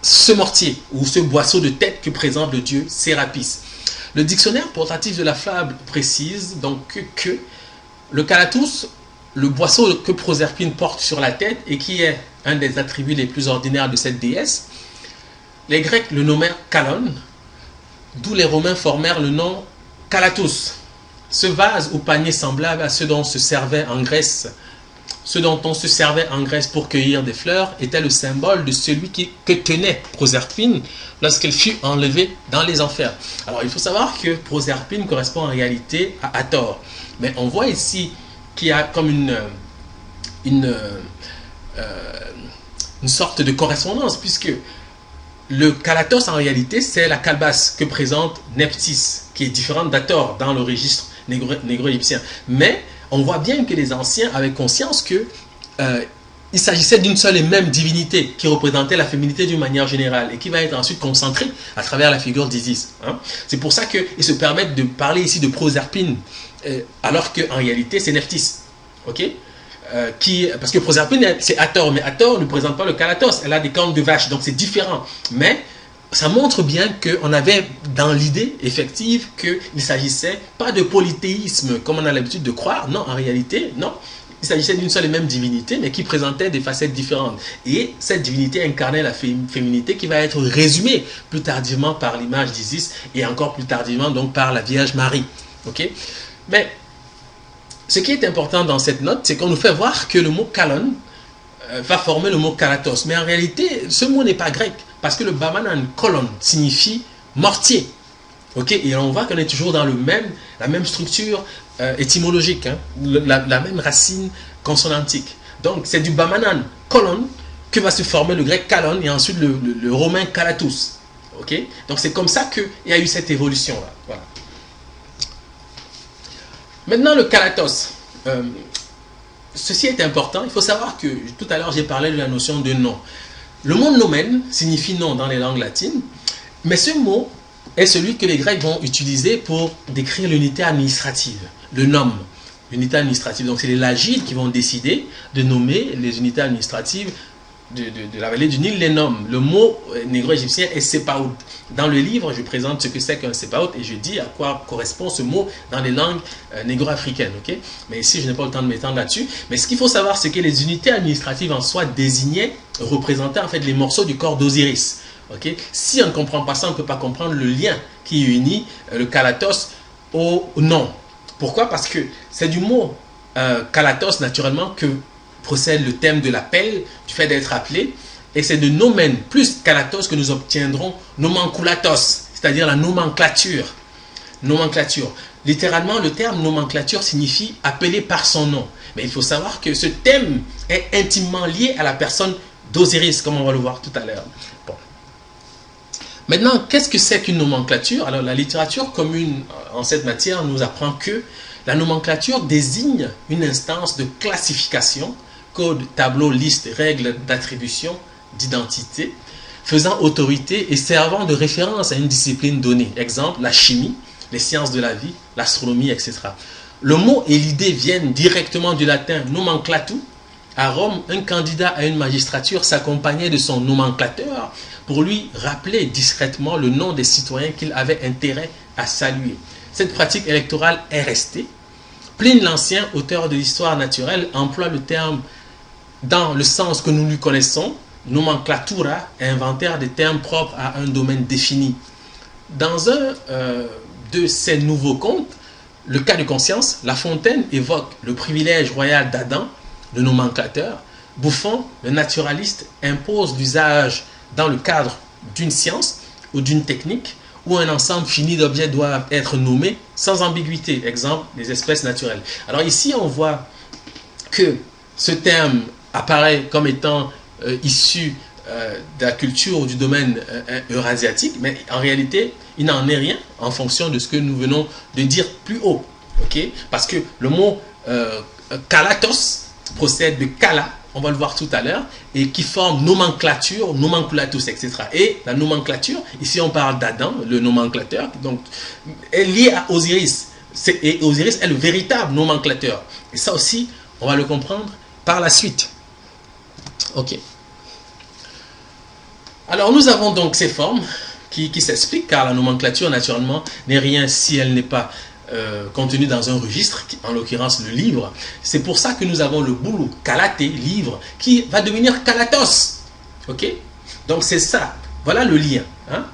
ce mortier ou ce boisseau de tête que présente le dieu Sérapis. Le dictionnaire portatif de la fable précise donc que le kalatos, le boisseau que Proserpine porte sur la tête et qui est un des attributs les plus ordinaires de cette déesse, les Grecs le nommèrent kalon, d'où les Romains formèrent le nom kalatos. Ce vase ou panier semblable à ceux dont se servait en Grèce, ce dont on se servait en Grèce pour cueillir des fleurs, était le symbole de celui que tenait Proserpine lorsqu'elle fut enlevée dans les enfers. Alors il faut savoir que Proserpine correspond en réalité à Hathor. Mais on voit ici qu'il y a comme une sorte de correspondance, puisque le kalatos en réalité c'est la calebasse que présente Nephthys, qui est différente d'Hathor dans le registre négro-égyptien. Mais on voit bien que les anciens avaient conscience que il s'agissait d'une seule et même divinité qui représentait la féminité d'une manière générale et qui va être ensuite concentrée à travers la figure d'Isis. Hein. C'est pour ça qu'ils se permettent de parler ici de Proserpine alors qu'en réalité c'est Nephthys. Okay? Parce que Proserpine c'est Hathor, mais Hathor ne présente pas le kalatos, elle a des cornes de vache, donc c'est différent. Mais ça montre bien qu'on avait dans l'idée effective qu'il ne s'agissait pas de polythéisme comme on a l'habitude de croire. Non, en réalité, non. Il s'agissait d'une seule et même divinité, mais qui présentait des facettes différentes. Et cette divinité incarnait la féminité qui va être résumée plus tardivement par l'image d'Isis et encore plus tardivement donc par la Vierge Marie. Okay? Mais ce qui est important dans cette note, c'est qu'on nous fait voir que le mot kalon va former le mot kalatos. Mais en réalité, ce mot n'est pas grec. Parce que le bamanan kolon signifie mortier. Okay? Et on voit qu'on est toujours dans la même structure étymologique, hein? la même racine consonantique. Donc c'est du bamanan kolon que va se former le grec kalon et ensuite le romain kalatos. Okay? Donc c'est comme ça qu'il y a eu cette évolution-là. Voilà. Maintenant le kalatos. Ceci est important. Il faut savoir que tout à l'heure j'ai parlé de la notion de nom. Le mot nomen signifie nom dans les langues latines, mais ce mot est celui que les Grecs vont utiliser pour décrire l'unité administrative, le nom, l'unité administrative. Donc c'est les Lagides qui vont décider de nommer les unités administratives de la vallée du Nil, les nomment. Le mot négro-égyptien est Sepaout. Dans le livre, je présente ce que c'est qu'un Sepaout et je dis à quoi correspond ce mot dans les langues négro-africaines. Okay? Mais ici, je n'ai pas le temps de m'étendre là-dessus. Mais ce qu'il faut savoir, c'est que les unités administratives en soi désignaient, représentaient en fait les morceaux du corps d'Osiris. Okay? Si on ne comprend pas ça, on ne peut pas comprendre le lien qui unit le kalatos au nom. Pourquoi? Parce que c'est du mot kalatos, naturellement, que procède le thème de l'appel, du fait d'être appelé, et c'est de nomen plus kalatos que nous obtiendrons nomenculatos, c'est-à-dire la nomenclature. Nomenclature. Littéralement, le terme nomenclature signifie appeler par son nom. Mais il faut savoir que ce thème est intimement lié à la personne d'Osiris, comme on va le voir tout à l'heure. Bon. Maintenant, qu'est-ce que c'est qu'une nomenclature? Alors, la littérature commune en cette matière nous apprend que la nomenclature désigne une instance de classification, code, tableau, liste, règles d'attribution, d'identité, faisant autorité et servant de référence à une discipline donnée. Exemple, la chimie, les sciences de la vie, l'astronomie, etc. Le mot et l'idée viennent directement du latin nomenclatu. À Rome, un candidat à une magistrature s'accompagnait de son nomenclateur pour lui rappeler discrètement le nom des citoyens qu'il avait intérêt à saluer. Cette pratique électorale est restée. Pline l'Ancien, auteur de l'histoire naturelle, emploie le terme dans le sens que nous lui connaissons, nomenclatura, inventaire des termes propres à un domaine défini. Dans un de ses nouveaux contes, le cas de conscience, La Fontaine évoque le privilège royal d'Adam, le nomenclateur, Buffon, le naturaliste, impose l'usage dans le cadre d'une science ou d'une technique où un ensemble fini d'objets doit être nommé sans ambiguïté. Exemple, les espèces naturelles. Alors ici, on voit que ce terme apparaît comme étant issu de la culture ou du domaine eurasiatique, mais en réalité, il n'en est rien en fonction de ce que nous venons de dire plus haut. Okay? Parce que le mot kalatos procède de kala, on va le voir tout à l'heure, et qui forme nomenclature, nomenclatus, etc. Et la nomenclature, ici on parle d'Adam, le nomenclateur, donc est lié à Osiris. Et Osiris est le véritable nomenclateur. Et ça aussi, on va le comprendre par la suite. Ok. Alors nous avons donc ces formes qui s'expliquent, car la nomenclature naturellement n'est rien si elle n'est pas contenue dans un registre, en l'occurrence le livre. C'est pour ça que nous avons le boulou, kalaté, livre, qui va devenir kalatos. Ok? Donc c'est ça. Voilà le lien. Hein?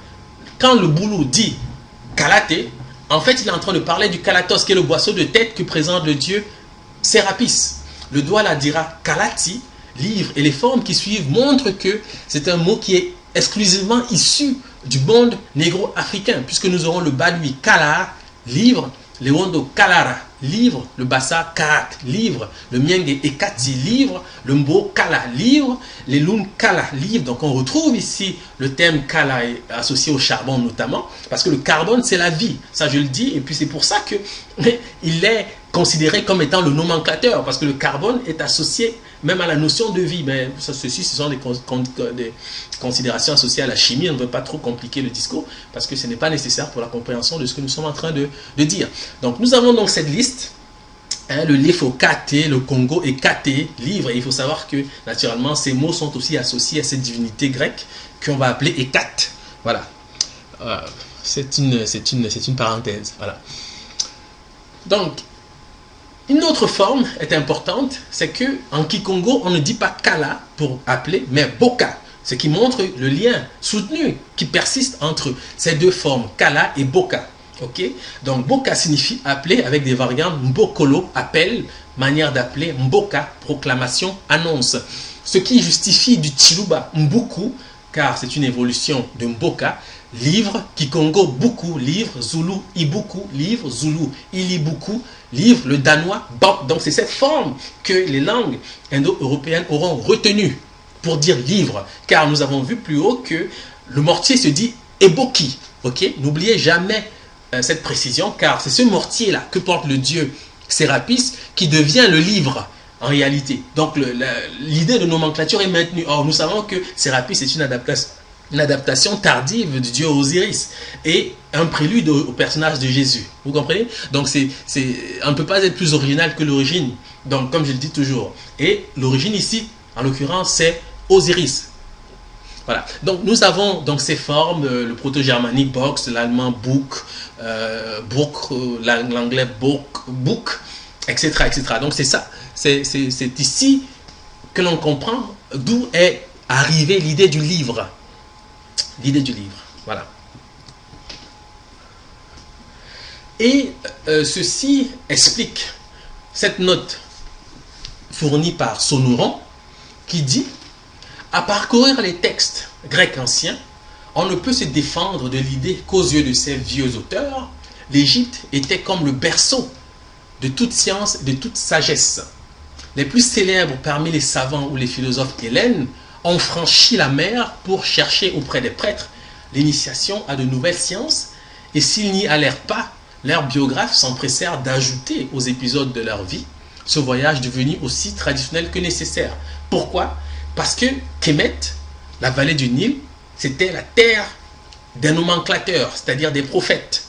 Quand le boulou dit kalaté, en fait il est en train de parler du kalatos, qui est le boisseau de tête que présente le dieu Sérapis. Le doigt là dira kalati, livre, et les formes qui suivent montrent que c'est un mot qui est exclusivement issu du monde négro-africain, puisque nous aurons le badui kala, livre, le wondo kalara, livre, le bassa karat, livre, le mienge ekati, livre, le mbo kala, livre, les lun kala, livre. Donc on retrouve ici le terme kala associé au charbon notamment, parce que le carbone c'est la vie, ça je le dis, et puis c'est pour ça que il est considéré comme étant le nomenclateur, parce que le carbone est associé même à la notion de vie. Mais ceci, ce sont des considérations associées à la chimie. On ne veut pas trop compliquer le discours, parce que ce n'est pas nécessaire pour la compréhension de ce que nous sommes en train de dire. Donc nous avons donc cette liste, hein, le Lefo KT, le Congo et KT, livre, et il faut savoir que naturellement ces mots sont aussi associés à cette divinité grecque qu'on va appeler Hécate. Voilà. C'est une parenthèse. Voilà. Donc, une autre forme est importante, c'est que en Kikongo, on ne dit pas Kala pour appeler, mais Boka, ce qui montre le lien soutenu qui persiste entre ces deux formes, Kala et Boka. Okay? Donc Boka signifie appeler avec des variantes Mbokolo, appel, manière d'appeler, Mboka, proclamation, annonce. Ce qui justifie du Chiluba, Mbuku, car c'est une évolution de Mboka, livre, Kikongo, Buku, livre, Zulu, Ibuku, livre, Zulu, Ilibuku, livre, le danois, Bok. Donc c'est cette forme que les langues indo-européennes auront retenue pour dire livre, car nous avons vu plus haut que le mortier se dit Eboki. Okay? N'oubliez jamais cette précision, car c'est ce mortier-là que porte le dieu Sérapis qui devient le livre en réalité. Donc l'idée de nomenclature est maintenue. Or nous savons que Sérapis est une adaptation tardive du dieu Osiris et un prélude au personnage de Jésus. Vous comprenez? Donc on ne peut pas être plus original que l'origine. Donc comme je le dis toujours. Et l'origine ici, en l'occurrence, c'est Osiris. Voilà. Donc nous avons donc ces formes, le proto-germanique box, l'allemand book, l'anglais book, etc., etc. Donc c'est ça. C'est ici que l'on comprend d'où est arrivée l'idée du livre. L'idée du livre, voilà. Et ceci explique cette note fournie par Sonoron qui dit: à parcourir les textes grecs anciens, on ne peut se défendre de l'idée qu'aux yeux de ces vieux auteurs, l'Égypte était comme le berceau de toute science et de toute sagesse. Les plus célèbres parmi les savants ou les philosophes hellènes ont franchi la mer pour chercher auprès des prêtres l'initiation à de nouvelles sciences, et s'ils n'y allèrent pas, leurs biographes s'empressèrent d'ajouter aux épisodes de leur vie ce voyage devenu aussi traditionnel que nécessaire. Pourquoi? Parce que Kemet, la vallée du Nil, c'était la terre des nomenclateurs, c'est-à-dire des prophètes.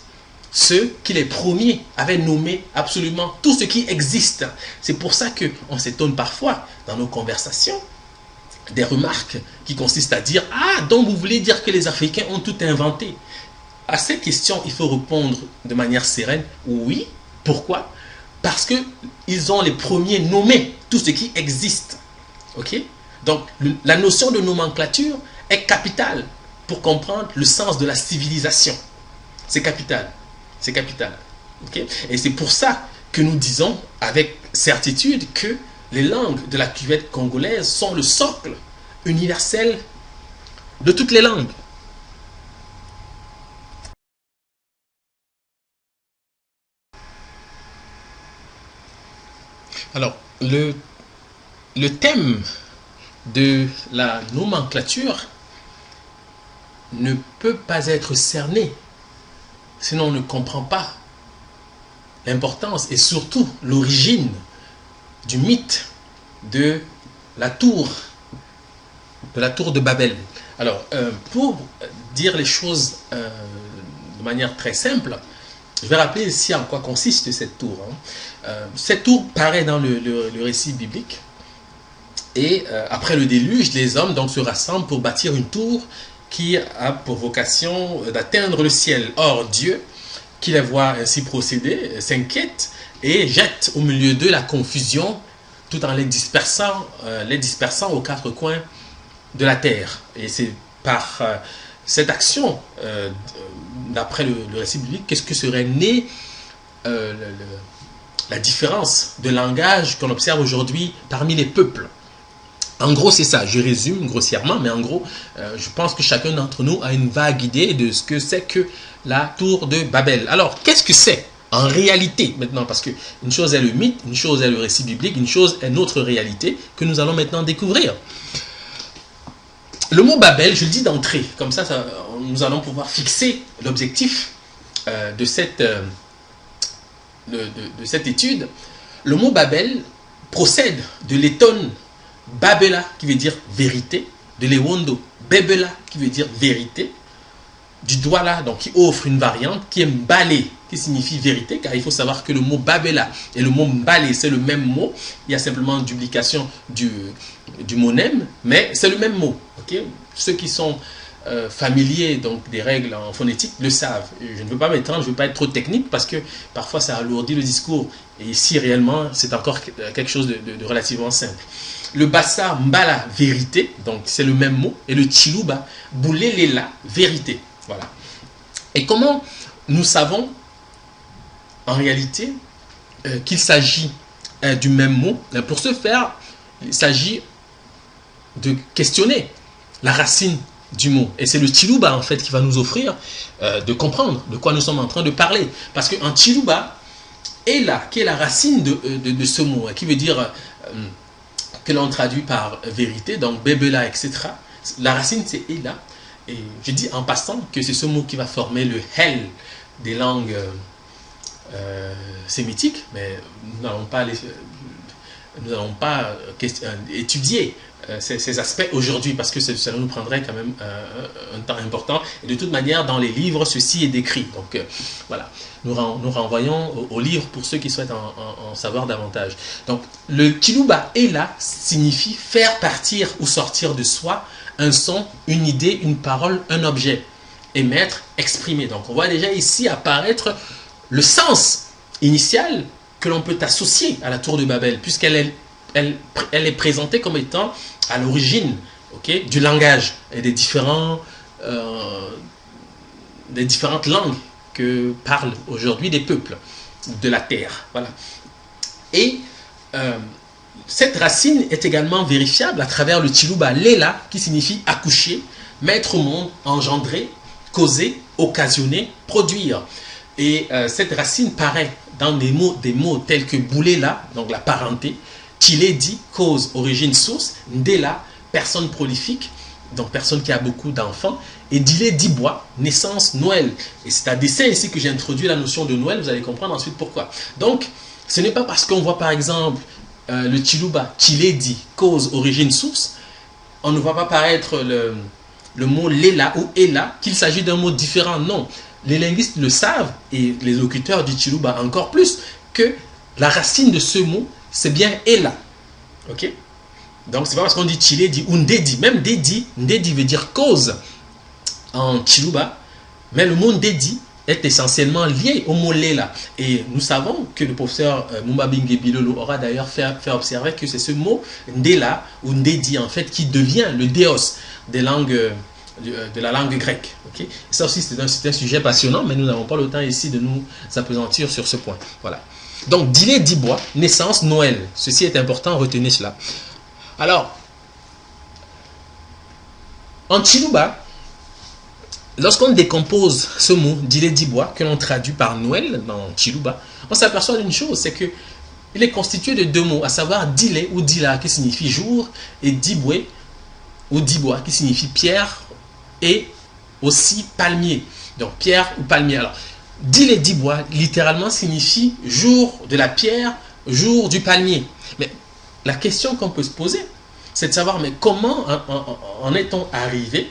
Ceux qui les premiers avaient nommé absolument tout ce qui existe. C'est pour ça qu'on s'étonne parfois dans nos conversations des remarques qui consistent à dire: ah, donc vous voulez dire que les Africains ont tout inventé? À ces questions, il faut répondre de manière sereine: oui. Pourquoi? Parce qu'ils ont les premiers nommé tout ce qui existe. Ok? Donc, la notion de nomenclature est capitale pour comprendre le sens de la civilisation. C'est capital. C'est capital. Okay? Et c'est pour ça que nous disons avec certitude que les langues de la cuvette congolaise sont le socle universel de toutes les langues. Alors, le thème de la nomenclature ne peut pas être cerné, sinon on ne comprend pas l'importance et surtout l'origine du mythe de la tour de Babel. Alors, pour dire les choses de manière très simple, je vais rappeler ici en quoi consiste cette tour. Cette tour paraît dans le récit biblique. Et après le déluge, les hommes donc se rassemblent pour bâtir une tour qui a pour vocation d'atteindre le ciel. Or, Dieu, qui les voit ainsi procéder, s'inquiète et jette au milieu d'eux la confusion tout en les dispersant aux quatre coins de la terre. Et c'est par cette action, d'après le récit biblique, qu'est-ce que serait né la différence de langage qu'on observe aujourd'hui parmi les peuples. En gros, c'est ça. Je résume grossièrement, mais en gros, je pense que chacun d'entre nous a une vague idée de ce que c'est que la tour de Babel. Alors, qu'est-ce que c'est en réalité maintenant? Parce qu'une chose est le mythe, une chose est le récit biblique, une chose est notre réalité que nous allons maintenant découvrir. Le mot Babel, je le dis d'entrée, comme ça, nous allons pouvoir fixer l'objectif de cette étude. Le mot Babel procède de l'étonne Babela, qui veut dire vérité, de l'Ewondo, Bebela, qui veut dire vérité, du Douala, donc qui offre une variante, qui est Mbale, qui signifie vérité, car il faut savoir que le mot Babela et le mot Mbale, c'est le même mot, il y a simplement une duplication du monème, mais c'est le même mot. Okay? Ceux qui sont familiers donc des règles en phonétique le savent. Je ne veux pas m'étendre, je ne veux pas être trop technique parce que parfois ça alourdit le discours. Et ici réellement c'est encore quelque chose de relativement simple. Le Bassa Mbala, vérité, donc c'est le même mot, et le Chiluba Boulelela, vérité. Voilà. Et comment nous savons en réalité qu'il s'agit du même mot? Pour ce faire, il s'agit de questionner la racine du mot. Et c'est le Chiluba en fait qui va nous offrir de comprendre de quoi nous sommes en train de parler. Parce qu'en Chiluba, Ela, qui est la racine de ce mot, qui veut dire que l'on traduit par vérité, donc Bebela, etc. La racine c'est Ela. Et je dis en passant que c'est ce mot qui va former le Hel des langues sémitiques, mais nous n'allons pas étudier ces aspects aujourd'hui parce que cela nous prendrait quand même un temps important. Et de toute manière, dans les livres, ceci est décrit. Donc voilà, nous renvoyons au livre pour ceux qui souhaitent en savoir davantage. Donc le Kiluba Ela signifie faire partir ou sortir de soi un son, une idée, une parole, un objet. Émettre, exprimer. Donc on voit déjà ici apparaître le sens initial que l'on peut associer à la tour de Babel, puisqu'elle est présentée comme étant à l'origine du langage et des différentes langues que parlent aujourd'hui des peuples de la terre. Voilà. Et cette racine est également vérifiable à travers le Chiluba Lela, qui signifie accoucher, mettre au monde, engendrer, causer, occasionner, produire. Et cette racine paraît dans des mots tels que Boulela, donc la parenté, Chiledi, cause, origine, source, Ndela, personne prolifique, donc personne qui a beaucoup d'enfants, et Dilé, Dibois, naissance, Noël. Et c'est à dessein ici que j'ai introduit la notion de Noël, vous allez comprendre ensuite pourquoi. Donc, ce n'est pas parce qu'on voit par exemple le Chiluba, Chiledi, cause, origine, source, on ne voit pas paraître le mot Lela ou Ela, qu'il s'agit d'un mot différent, non. Les linguistes le savent, et les locuteurs du Chiluba encore plus, que la racine de ce mot, c'est bien Ela. Ok? Donc, c'est pas parce qu'on dit Chiledi ou Ndedi. Même Ndedi veut dire cause en Chiluba, mais le mot Ndedi est essentiellement lié au mot Lela. Et nous savons que le professeur Mumbabinge Bilolo aura d'ailleurs fait observer que c'est ce mot Ndela ou Ndedi en fait qui devient le déos des langues de la langue grecque. Okay? Ça aussi c'est un sujet passionnant, mais nous n'avons pas le temps ici de nous appesantir sur ce point. Voilà. Donc, Dilé Dibois, naissance, Noël. Ceci est important, retenez cela. Alors, en Chiluba, lorsqu'on décompose ce mot Dilé Dibois, que l'on traduit par Noël dans Chiluba, on s'aperçoit d'une chose, c'est que il est constitué de deux mots, à savoir Dilé ou Dila, qui signifie jour, et Diboué ou Dibois, qui signifie pierre, et aussi palmier. Donc, pierre ou palmier. Alors, Dilé Dibois, littéralement, signifie jour de la pierre, jour du palmier. Mais la question qu'on peut se poser, c'est de savoir, mais comment en est-on arrivé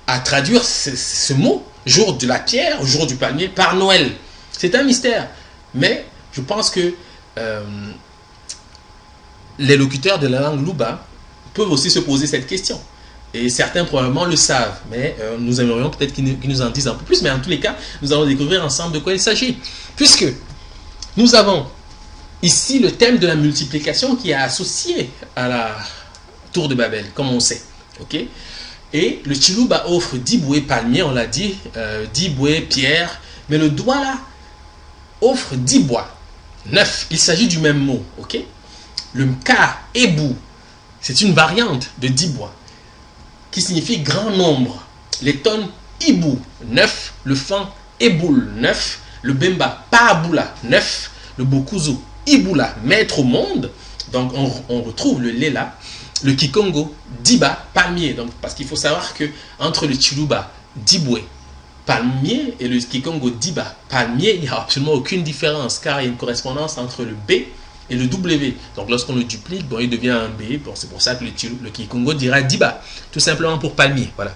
à traduire ce mot, jour de la pierre, jour du palmier, par Noël? C'est un mystère. Mais je pense que les locuteurs de la langue Luba peuvent aussi se poser cette question. Et certains probablement le savent, mais nous aimerions peut-être qu'ils nous en disent un peu plus. Mais en tous les cas, nous allons découvrir ensemble de quoi il s'agit. Puisque nous avons ici le thème de la multiplication qui est associé à la tour de Babel, comme on sait. Okay? Et le Chiluba offre 10 bouées palmiers, on l'a dit, 10 bouées pierre, mais le Douala offre 10 bois, 9. Il s'agit du même mot. Okay? Le Mka, Ebou, c'est une variante de 10 bois, qui signifie grand nombre. Les tonnes Ibou, 9. Le Fan, Eboul, 9. Le Bemba, Paabula, 9. Le Bokuzu, Iboula, maître au monde. Donc on retrouve le Lela. Le Kikongo, Diba, palmier. Donc, parce qu'il faut savoir que entre le Chiluba, Diboué, palmier, et le Kikongo, Diba, palmier, il n'y a absolument aucune différence, car il y a une correspondance entre le B et le W. Donc lorsqu'on le duplique, bon, il devient un B. Bon, c'est pour ça que le Kikongo dira Diba, tout simplement pour palmier. Voilà.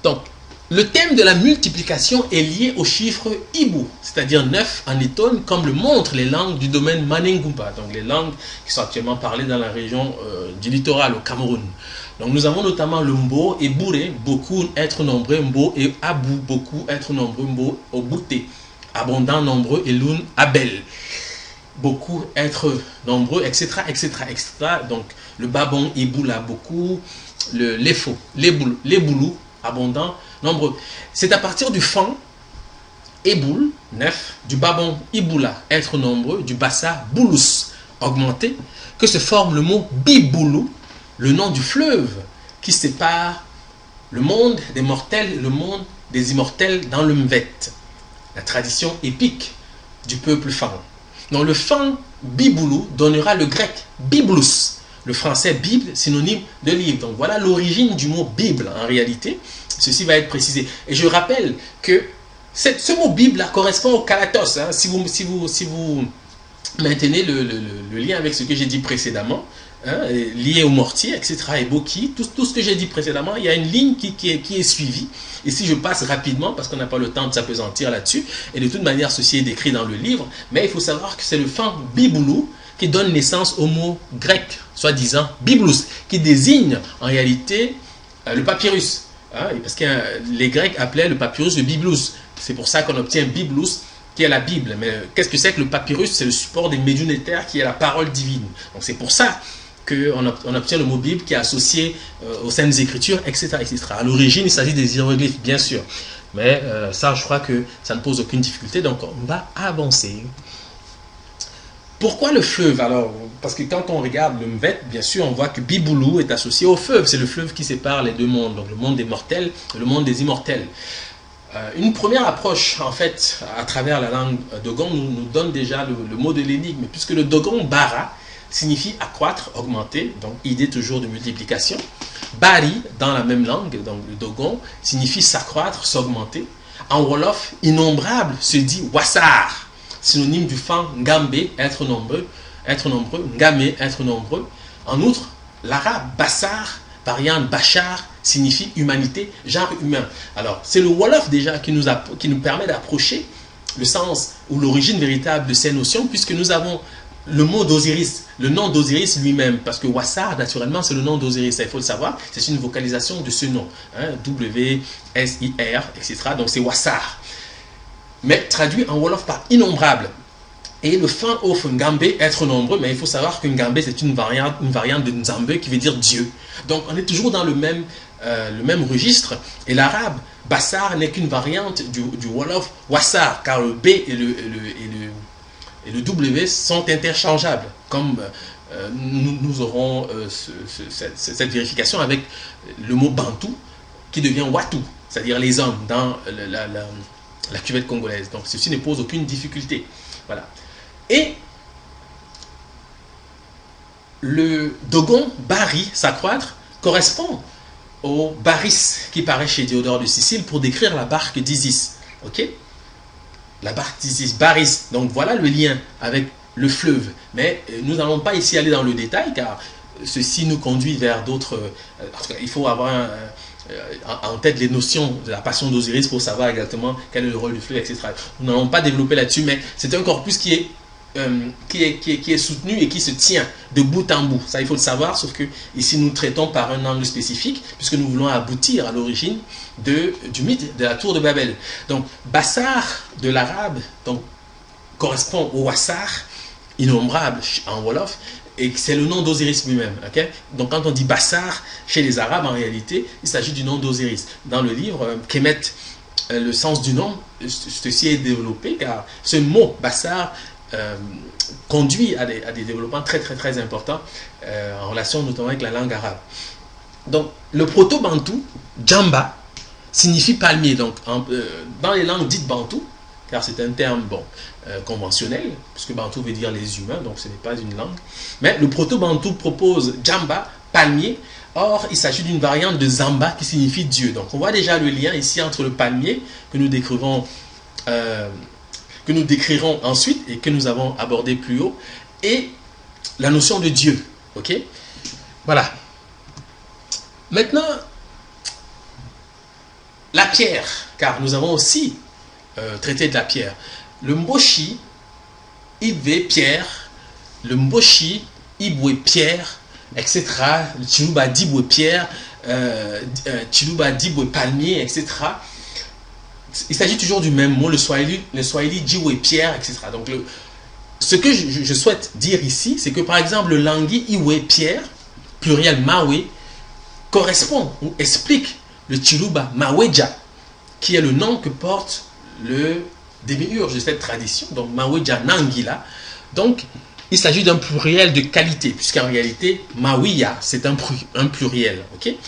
Donc, le thème de la multiplication est lié au chiffre Ibu, c'est-à-dire 9 en Etone, comme le montrent les langues du domaine Manengumba, donc les langues qui sont actuellement parlées dans la région du littoral au Cameroun. Donc nous avons notamment le Mbo et Bouré, beaucoup, être nombreux, Mbo, et Abou, beaucoup, être nombreux, Mbo, Obouté, abondant, nombreux, et Loun, Abel, beaucoup, être nombreux, etc., etc., etc. Donc le Babon, Iboula, beaucoup, le Lefo, les Boulou, abondant, nombreux. C'est à partir du Fan, Eboul, 9, du Babon, Iboula, être nombreux, du Bassa, Boulous, augmenté, que se forme le mot Biboulou, le nom du fleuve qui sépare le monde des mortels et le monde des immortels dans le Mvet, la tradition épique du peuple Fan. Donc le Fan Biboulou donnera le grec Biblus, le français Bible, synonyme de livre. Donc voilà l'origine du mot Bible en réalité. Ceci va être précisé. Et je rappelle que ce mot Bible là, correspond au Kalatos. Hein. Si vous maintenez le lien avec ce que j'ai dit précédemment, hein, lié au mortier, etc. et Boki, tout ce que j'ai dit précédemment, il y a une ligne qui est suivie. Et si je passe rapidement, parce qu'on n'a pas le temps de s'apesantir là-dessus, et de toute manière, ceci est décrit dans le livre, mais il faut savoir que c'est le Fan Biboulou qui donne naissance au mot grec, soi-disant Biblus, qui désigne en réalité le papyrus. Hein, parce que les Grecs appelaient le papyrus le Biblus. C'est pour ça qu'on obtient Biblus, qui est la Bible. Mais qu'est-ce que c'est que le papyrus? C'est le support des médiunétaires qui est la parole divine. Donc c'est pour ça qu'on obtient le mot Bible qui est associé aux Saintes Écritures, etc., etc. À l'origine, il s'agit des hiéroglyphes, bien sûr. Mais ça, je crois que ça ne pose aucune difficulté. Donc on va avancer. Pourquoi le fleuve? Alors, parce que quand on regarde le Mvet, bien sûr, on voit que Biboulou est associé au fleuve. C'est le fleuve qui sépare les deux mondes, donc le monde des mortels et le monde des immortels. Une première approche, en fait, à travers la langue Dogon, nous donne déjà le mot de l'énigme, puisque le Dogon Bara signifie accroître, augmenter, donc idée toujours de multiplication. Bari, dans la même langue, donc le Dogon, signifie s'accroître, s'augmenter. En Wolof, innombrable se dit Wassar, synonyme du Fan Ngambé, être nombreux, Ngamé, être nombreux. En outre, l'arabe Bassar, variante Bachar, signifie humanité, genre humain. Alors, c'est le Wolof déjà qui nous permet d'approcher le sens ou l'origine véritable de ces notions, puisque nous avons le mot d'Osiris, le nom d'Osiris lui-même, parce que Wassar, naturellement, c'est le nom d'Osiris, il faut le savoir, c'est une vocalisation de ce nom, hein, W-S-I-R, etc. Donc c'est Wassar. Mais traduit en Wolof par innombrable. Et le Fan offre Ngambé, être nombreux, mais il faut savoir que Ngambé, c'est une variante de Nzambé qui veut dire Dieu. Donc on est toujours dans le même registre. Et l'arabe, Bassar, n'est qu'une variante du Wolof Wassar, car le B et et le W sont interchangeables, comme nous aurons cette vérification avec le mot Bantou qui devient Watu, c'est-à-dire les hommes dans la cuvette congolaise. Donc ceci ne pose aucune difficulté. Voilà. Et le Dogon Bari, s'accroître, correspond au Baris qui paraît chez Théodore de Sicile pour décrire la barque d'Isis. Ok? La barque d'Isis, Baris. Donc voilà le lien avec le fleuve. Mais nous n'allons pas ici aller dans le détail car ceci nous conduit vers d'autres... il faut avoir en tête les notions de la passion d'Osiris pour savoir exactement quel est le rôle du fleuve, etc. Nous n'allons pas développer là-dessus, mais c'est un corpus qui est soutenu et qui se tient de bout en bout. Ça, il faut le savoir, sauf que ici, nous traitons par un angle spécifique, puisque nous voulons aboutir à l'origine du mythe de la tour de Babel. Donc, Bassar de l'arabe correspond au Wassar, innombrable en Wolof, et c'est le nom d'Osiris lui-même. Okay? Donc, quand on dit Bassar chez les Arabes, en réalité, il s'agit du nom d'Osiris. Dans le livre, Kemet, le sens du nom, ceci est développé, car ce mot Bassar conduit à des développements très importants en relation notamment avec la langue arabe. Donc, le proto-bantou, Djamba, signifie palmier. Donc, dans les langues dites bantou, car c'est un terme conventionnel, puisque bantou veut dire les humains, donc ce n'est pas une langue, mais le proto-bantou propose Djamba, palmier. Or, il s'agit d'une variante de Zamba qui signifie Dieu. Donc, on voit déjà le lien ici entre le palmier que nous décrivons ensuite et que nous avons abordé plus haut, et la notion de Dieu. Ok? Voilà. Maintenant, la pierre, car nous avons aussi traité de la pierre. Le Mboshi, Ibwe pierre, le Mboshi, Ibwe pierre, etc. Le Chiluba d'Ibwe pierre, Chiluba d'Ibwe palmier, etc. Il s'agit toujours du même mot, le Swahili Jiwe pierre, etc. Donc, ce que je souhaite dire ici, c'est que par exemple, le Langui Iwe pierre, pluriel Mawe, correspond ou explique le Chiluba Maweja, qui est le nom que porte le démiurge de cette tradition, donc Maweja Nangila. Donc, il s'agit d'un pluriel de qualité, puisqu'en réalité, Mawiya, c'est un pluriel. Okay?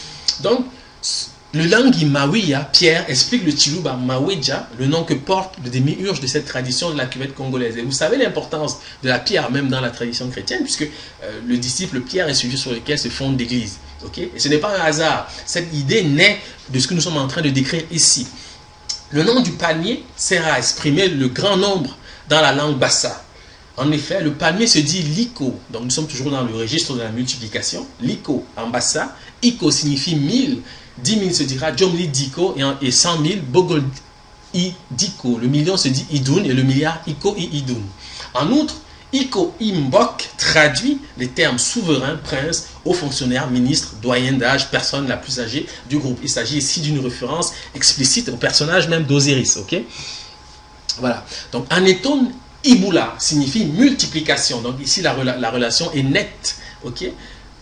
Donc, le Langui Mawiya, Pierre, explique le Chiluba Maweja, le nom que porte le démiurge de cette tradition de la cuvette congolaise. Et vous savez l'importance de la pierre, même dans la tradition chrétienne, puisque le disciple Pierre est celui sur lequel se fonde l'Église. Okay? Et ce n'est pas un hasard. Cette idée naît de ce que nous sommes en train de décrire ici. Le nom du palmier sert à exprimer le grand nombre dans la langue bassa. En effet, le palmier se dit liko. Donc nous sommes toujours dans le registre de la multiplication. Liko en bassa. Iko signifie 1000. 10 000 se dira Jomli Diko et 100 000 Bogol I Diko. Le million se dit Idun et le milliard Iko I Idun. En outre, Iko Imbok traduit les termes souverain, prince, haut fonctionnaire, ministre, doyen d'âge, personne la plus âgée du groupe. Il s'agit ici d'une référence explicite au personnage même d'Osiris. Okay? Voilà. Donc, Aneton Ibula signifie multiplication. Donc, ici, la relation est nette. Okay?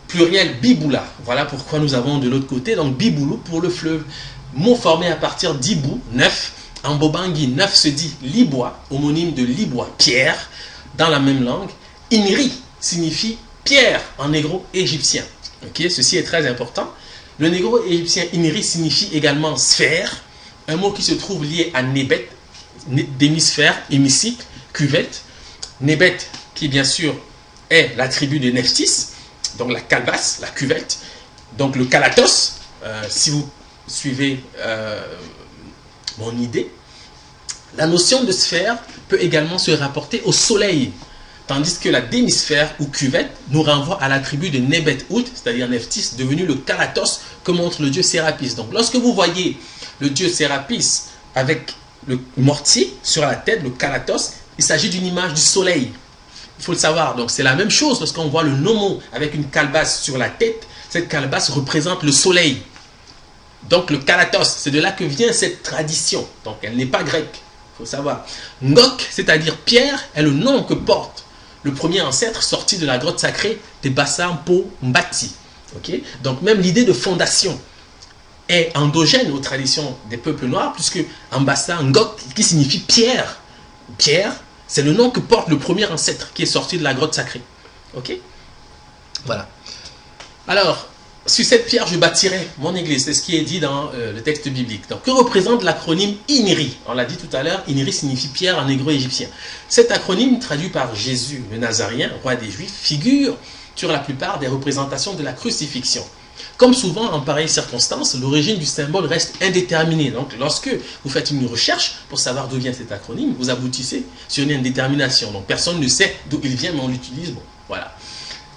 Pluriel Biboula. Voilà pourquoi nous avons de l'autre côté, donc Biboulou pour le fleuve. Mot formé à partir d'Ibou, 9. En Bobangi, 9 se dit Libois, homonyme de Libois, pierre. Dans la même langue, Inri signifie pierre en négro-égyptien. Okay? Ceci est très important. Le négro-égyptien Inri signifie également sphère, un mot qui se trouve lié à Nebet, d'hémisphère, hémicycle, cuvette. Nebet, qui bien sûr est l'attribut de Nephthys, donc la calebasse, la cuvette. Donc le calatos, si vous suivez mon idée, la notion de sphère peut également se rapporter au soleil, tandis que la démisphère ou cuvette nous renvoie à l'attribut de Nebet-Out, c'est-à-dire Nephthys, devenu le Kalatos que montre le dieu Sérapis. Donc lorsque vous voyez le dieu Sérapis avec le mortier sur la tête, le Kalatos, il s'agit d'une image du soleil. Il faut le savoir. Donc c'est la même chose lorsqu'on voit le Nomo avec une calebasse sur la tête. Cette calebasse représente le soleil. Donc le Kalatos, c'est de là que vient cette tradition. Donc elle n'est pas grecque. Il faut savoir. Ngok, c'est-à-dire pierre, est le nom que porte le premier ancêtre sorti de la grotte sacrée des Bassampo Mbati. Okay? Donc même l'idée de fondation est endogène aux traditions des peuples noirs, puisque en Bassa, Ngok, qui signifie pierre. Pierre, C'est le nom que porte le premier ancêtre qui est sorti de la grotte sacrée. Ok? Voilà. Alors, sur cette pierre, je bâtirai mon église. C'est ce qui est dit dans le texte biblique. Donc, que représente l'acronyme INRI? On l'a dit tout à l'heure, INRI signifie pierre en hébreu-égyptien. Cet acronyme, traduit par Jésus le Nazaréen, roi des Juifs, figure sur la plupart des représentations de la crucifixion. Comme souvent en pareilles circonstances, l'origine du symbole reste indéterminée. Donc, lorsque vous faites une recherche pour savoir d'où vient cet acronyme, vous aboutissez sur une indétermination. Donc, personne ne sait d'où il vient, mais on l'utilise. Bon, voilà.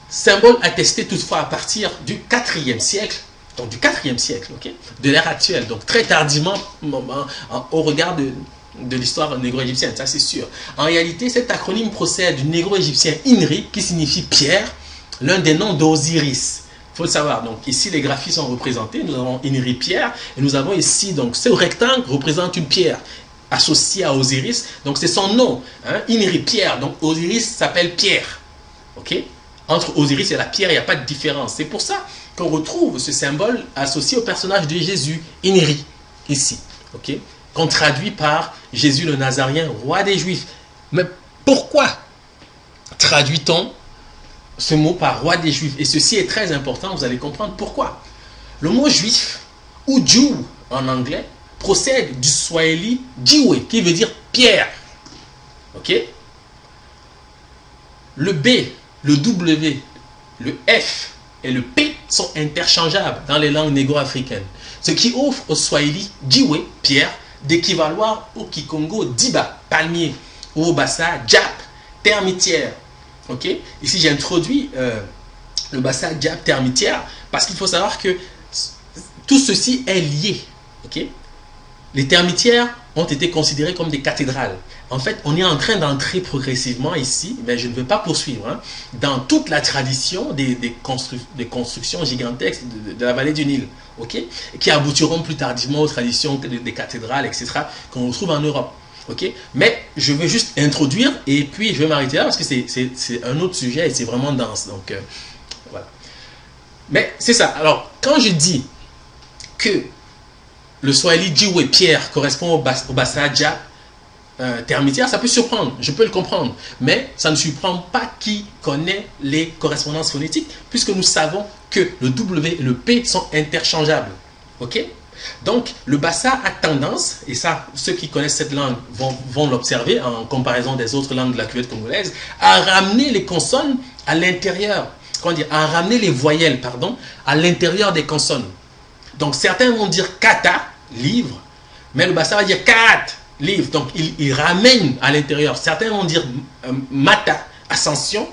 Symbole attesté toutefois à partir du IVe siècle, donc du IVe siècle, okay, de l'ère actuelle, donc très tardivement au regard de l'histoire négro-égyptienne, ça c'est sûr. En réalité, cet acronyme procède du négro-égyptien INRI, qui signifie pierre, l'un des noms d'Osiris. Il faut le savoir. Donc ici, les graphies sont représentés. Nous avons INRI pierre, et nous avons ici, donc ce rectangle représente une pierre associée à Osiris. Donc c'est son nom, hein, INRI pierre. Donc Osiris s'appelle Pierre. Ok? Entre Osiris et la pierre, il n'y a pas de différence. C'est pour ça qu'on retrouve ce symbole associé au personnage de Jésus, INRI, ici. Ok? Qu'on traduit par Jésus le Nazaréen, roi des Juifs. Mais pourquoi traduit-on ce mot par roi des Juifs? Et ceci est très important, vous allez comprendre pourquoi. Le mot juif, ou Jew en anglais, procède du swahili jiwe, qui veut dire pierre. Ok? Le B, le W, le F et le P sont interchangeables dans les langues négro-africaines. Ce qui offre au swahili jiwe, pierre, d'équivaloir au kikongo diba, palmier, ou au bassa jap, termitière. Okay? Ici, j'ai introduit le bassin diable termitière parce qu'il faut savoir que tout ceci est lié. Okay? Les termitières ont été considérées comme des cathédrales. En fait, on est en train d'entrer progressivement ici, mais je ne vais pas poursuivre, hein, dans toute la tradition des constructions gigantesques de la vallée du Nil, okay? Qui aboutiront plus tardivement aux traditions des cathédrales, etc., qu'on retrouve en Europe. Okay? Mais je veux juste introduire et puis je vais m'arrêter là parce que c'est un autre sujet et c'est vraiment dense. Donc, voilà. Mais c'est ça. Alors, quand je dis que le swahili jiwe pierre correspond au bassa dja termitière, ça peut surprendre, je peux le comprendre. Mais ça ne surprend pas qui connaît les correspondances phonétiques puisque nous savons que le W et le P sont interchangeables. Ok? Donc, le bassa a tendance, et ça, ceux qui connaissent cette langue vont l'observer en comparaison des autres langues de la cuvette congolaise, à ramener les consonnes à l'intérieur, comment dire, à ramener les voyelles, pardon, à l'intérieur des consonnes. Donc, certains vont dire kata, livre, mais le bassa va dire kat, livre. Donc, il ramène à l'intérieur. Certains vont dire mata, ascension,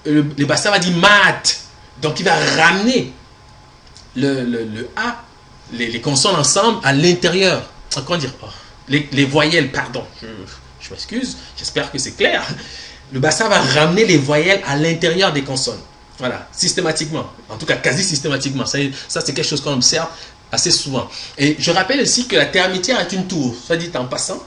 le bassa va dire mat. Donc, il va ramener le A, les consonnes ensemble à l'intérieur. Comment dire? Les voyelles, pardon. Je m'excuse, j'espère que c'est clair. Le bassa va ramener les voyelles à l'intérieur des consonnes. Voilà, systématiquement. En tout cas, quasi systématiquement. Ça c'est quelque chose qu'on observe assez souvent. Et je rappelle aussi que la termitière est une tour, soit dit en passant.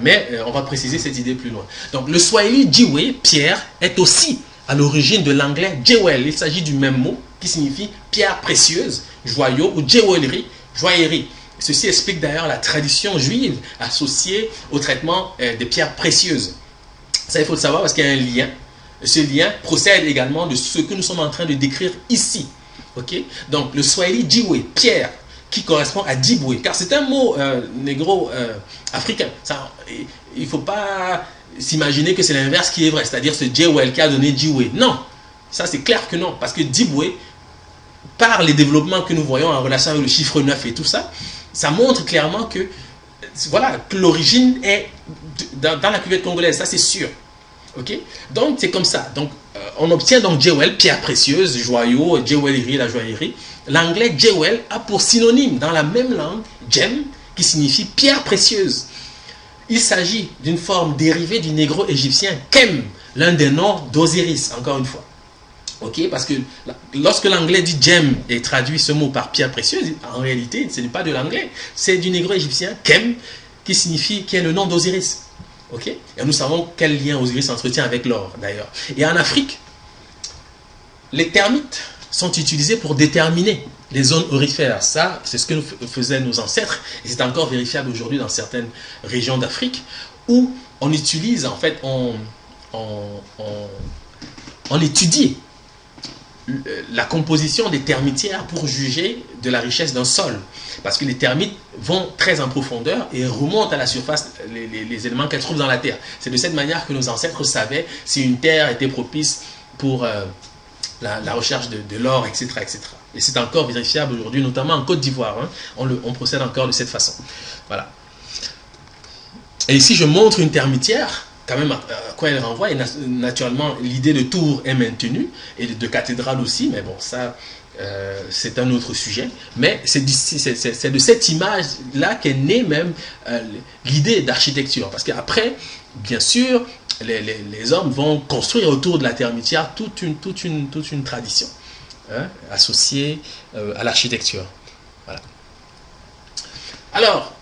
Mais on va préciser cette idée plus loin. Donc, le swahili jiwe, pierre, est aussi à l'origine de l'anglais jewel. Il s'agit du même mot qui signifie pierre précieuse, joyau ou jewelry, joaillerie. Ceci explique d'ailleurs la tradition juive associée au traitement des pierres précieuses. Ça, il faut le savoir parce qu'il y a un lien. Ce lien procède également de ce que nous sommes en train de décrire ici. Okay? Donc, le swahili jiwe, pierre, qui correspond à djibwe, car c'est un mot négro-africain. Il ne faut pas s'imaginer que c'est l'inverse qui est vrai, c'est-à-dire ce jewel qui a donné jiwe. Non, ça c'est clair que non, parce que djibwe, par les développements que nous voyons en relation avec le chiffre 9 et tout ça, ça montre clairement que, voilà, que l'origine est dans la cuvette congolaise, ça c'est sûr. Okay? Donc c'est comme ça. Donc, on obtient donc jewel, pierre précieuse, joyau, jewelry, la joaillerie. L'anglais jewel a pour synonyme dans la même langue gem, qui signifie pierre précieuse. Il s'agit d'une forme dérivée du négro-égyptien kem, l'un des noms d'Osiris, encore une fois. Okay? Parce que lorsque l'anglais dit gem et traduit ce mot par pierre précieuse, en réalité, ce n'est pas de l'anglais, c'est du négro-égyptien kem, qui est le nom d'Osiris. Okay? Et nous savons quel lien Osiris entretient avec l'or, d'ailleurs. Et en Afrique, les termites sont utilisés pour déterminer les zones aurifères. Ça, c'est ce que faisaient nos ancêtres, et c'est encore vérifiable aujourd'hui dans certaines régions d'Afrique, où on utilise, en fait, on étudie la composition des termitières pour juger de la richesse d'un sol. Parce que les termites vont très en profondeur et remontent à la surface les éléments qu'elles trouvent dans la terre. C'est de cette manière que nos ancêtres savaient si une terre était propice pour la recherche de l'or, etc., etc. Et c'est encore vérifiable aujourd'hui, notamment en Côte d'Ivoire. Hein, on procède encore de cette façon. Voilà. Et ici, je montre une termitière. Quand même, à quoi elle renvoie, et naturellement, l'idée de tour est maintenue, et de cathédrale aussi, mais bon, ça, c'est un autre sujet. Mais c'est de cette image-là qu'est née même l'idée d'architecture. Parce qu'après, bien sûr, les hommes vont construire autour de la termitière toute une tradition, hein, associée à l'architecture. Voilà. Alors,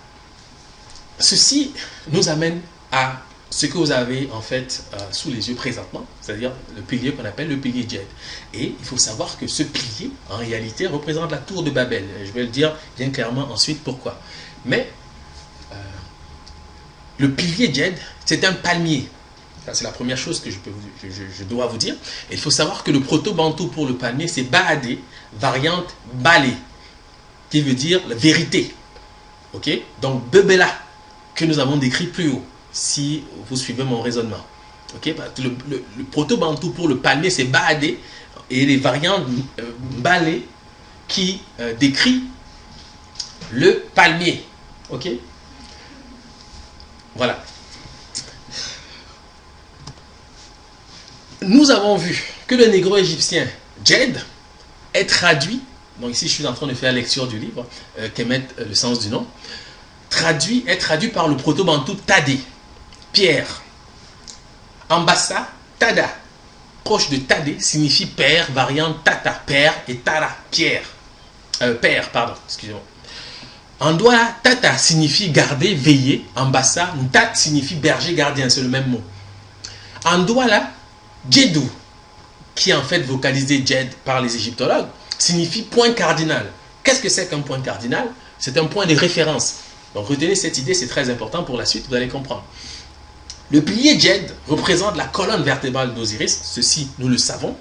ceci nous amène à ce que vous avez en fait sous les yeux présentement, c'est-à-dire le pilier qu'on appelle le pilier Djed. Et il faut savoir que ce pilier, en réalité, représente la tour de Babel. Je vais le dire bien clairement ensuite pourquoi. Mais le pilier Djed, c'est un palmier. C'est la première chose que je dois vous dire. Et il faut savoir que le proto-bantou pour le palmier, c'est Baadé, variante Balé, qui veut dire la vérité. Ok? Donc Bebela, que nous avons décrit plus haut, si vous suivez mon raisonnement. Okay? Le proto-bantou pour le palmier, c'est Baadé, et les variantes Balé qui décrit le palmier. Ok? Voilà. Nous avons vu que le négro-égyptien Djed est traduit, donc ici je suis en train de faire lecture du livre, qu'émet le sens du nom, est traduit par le proto-bantou Tadé, pierre. Ambassa, Tada, proche de Tadé, signifie père, variante Tata, père, et Tara, pierre. Père, pardon, excusez-moi. Andouala, Tata signifie garder, veiller. Ambassa, Ntat signifie berger, gardien, c'est le même mot. Andouala, Djedou, qui est en fait vocalisé Djed par les égyptologues, signifie point cardinal. Qu'est-ce que c'est qu'un point cardinal? C'est un point de référence. Donc retenez cette idée, c'est très important pour la suite, vous allez comprendre. Le pilier Djed représente la colonne vertébrale d'Osiris, ceci nous le savons.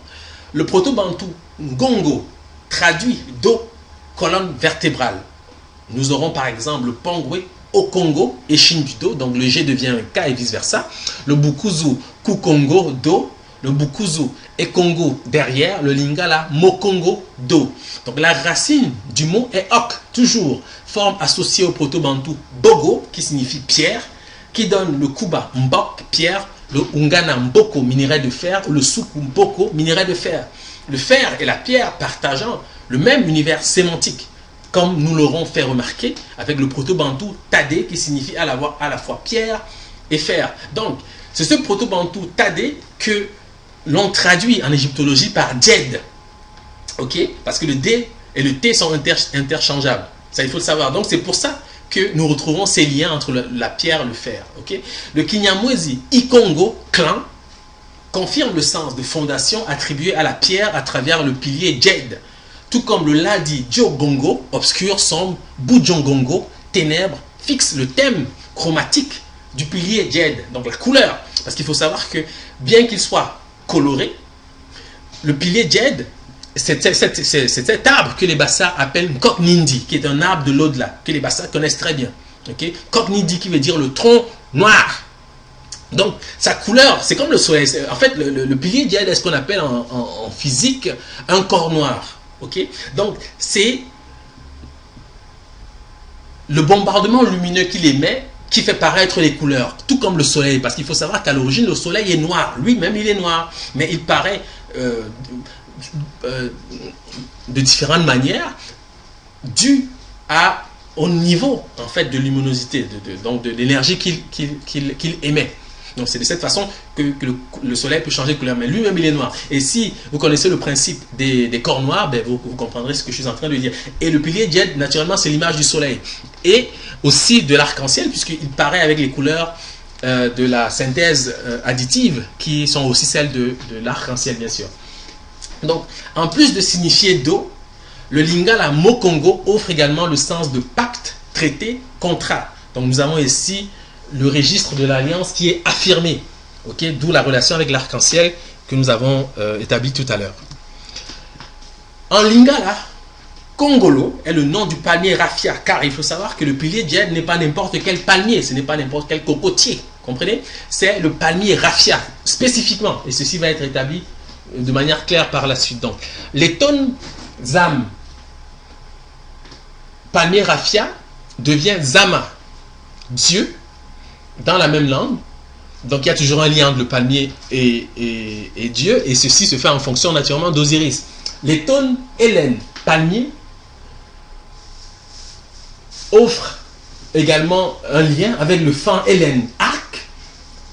Le proto-bantou Ngongo traduit Do, colonne vertébrale. Nous aurons par exemple le Pongwe Okongo et Shin du Do, donc le G devient un K et vice versa. Le Bukuzu Kukongo Do, le Bukuzu et Congo derrière, le Lingala Mokongo Do. Donc la racine du mot est Ok, toujours, forme associée au proto-bantou Bogo, qui signifie pierre, qui donne le Kuba Mbok, pierre, le Ungana Mboko, minerai de fer, ou le Suku Mboko, minerai de fer. Le fer et la pierre partageant le même univers sémantique, comme nous l'aurons fait remarquer avec le proto-bantou Tadé, qui signifie à la fois pierre et fer. Donc, c'est ce proto-bantou Tadé que l'on traduit en égyptologie par Djed. Ok? Parce que le D et le T sont interchangeables. Ça, il faut le savoir. Donc, c'est pour ça que nous retrouvons ces liens entre la pierre et le fer. Okay? Le Kinyamwezi Ikongo, clan, confirme le sens de fondation attribué à la pierre à travers le pilier Djed. Tout comme le Ladi Djogongo, obscur, sombre, Bujongongo, ténèbres, fixe le thème chromatique du pilier Djed, donc la couleur. Parce qu'il faut savoir que, bien qu'il soit coloré, le pilier Djed, c'est cet arbre que les Bassa appellent Koknindi, qui est un arbre de l'au-delà, que les Bassa connaissent très bien. Okay? Koknindi qui veut dire le tronc noir. Donc, sa couleur, c'est comme le soleil. En fait, le pilier Djed est ce qu'on appelle en physique un corps noir. Okay? Donc, c'est le bombardement lumineux qu'il émet qui fait paraître les couleurs, tout comme le soleil. Parce qu'il faut savoir qu'à l'origine, le soleil est noir. Lui-même, il est noir. Mais il paraît de différentes manières dû au niveau en fait de luminosité, donc de l'énergie qu'il émet. Donc c'est de cette façon que le soleil peut changer de couleur, mais lui-même il est noir. Et si vous connaissez le principe des corps noirs, ben vous comprendrez ce que je suis en train de dire. Et le pilier Djed, naturellement, c'est l'image du soleil. Et aussi de l'arc-en-ciel, puisqu'il paraît avec les couleurs de la synthèse additive, qui sont aussi celles de l'arc-en-ciel, bien sûr. Donc, en plus de signifier do, le lingala mokongo offre également le sens de pacte, traité, contrat. Donc, nous avons ici le registre de l'alliance qui est affirmé. Okay? D'où la relation avec l'arc-en-ciel que nous avons établie tout à l'heure. En lingala, Congolo est le nom du palmier raffia, car il faut savoir que le pilier Djed n'est pas n'importe quel palmier, ce n'est pas n'importe quel cocotier, comprenez? C'est le palmier raffia, spécifiquement, et ceci va être établi de manière claire par la suite. Donc, les tonnes Zam, palmier raffia, devient Zama, Dieu, dans la même langue. Donc, il y a toujours un lien entre le palmier et Dieu, et ceci se fait en fonction naturellement d'Osiris. Les tonnes Hélène, palmier, offre également un lien avec le fan Hélène, arc,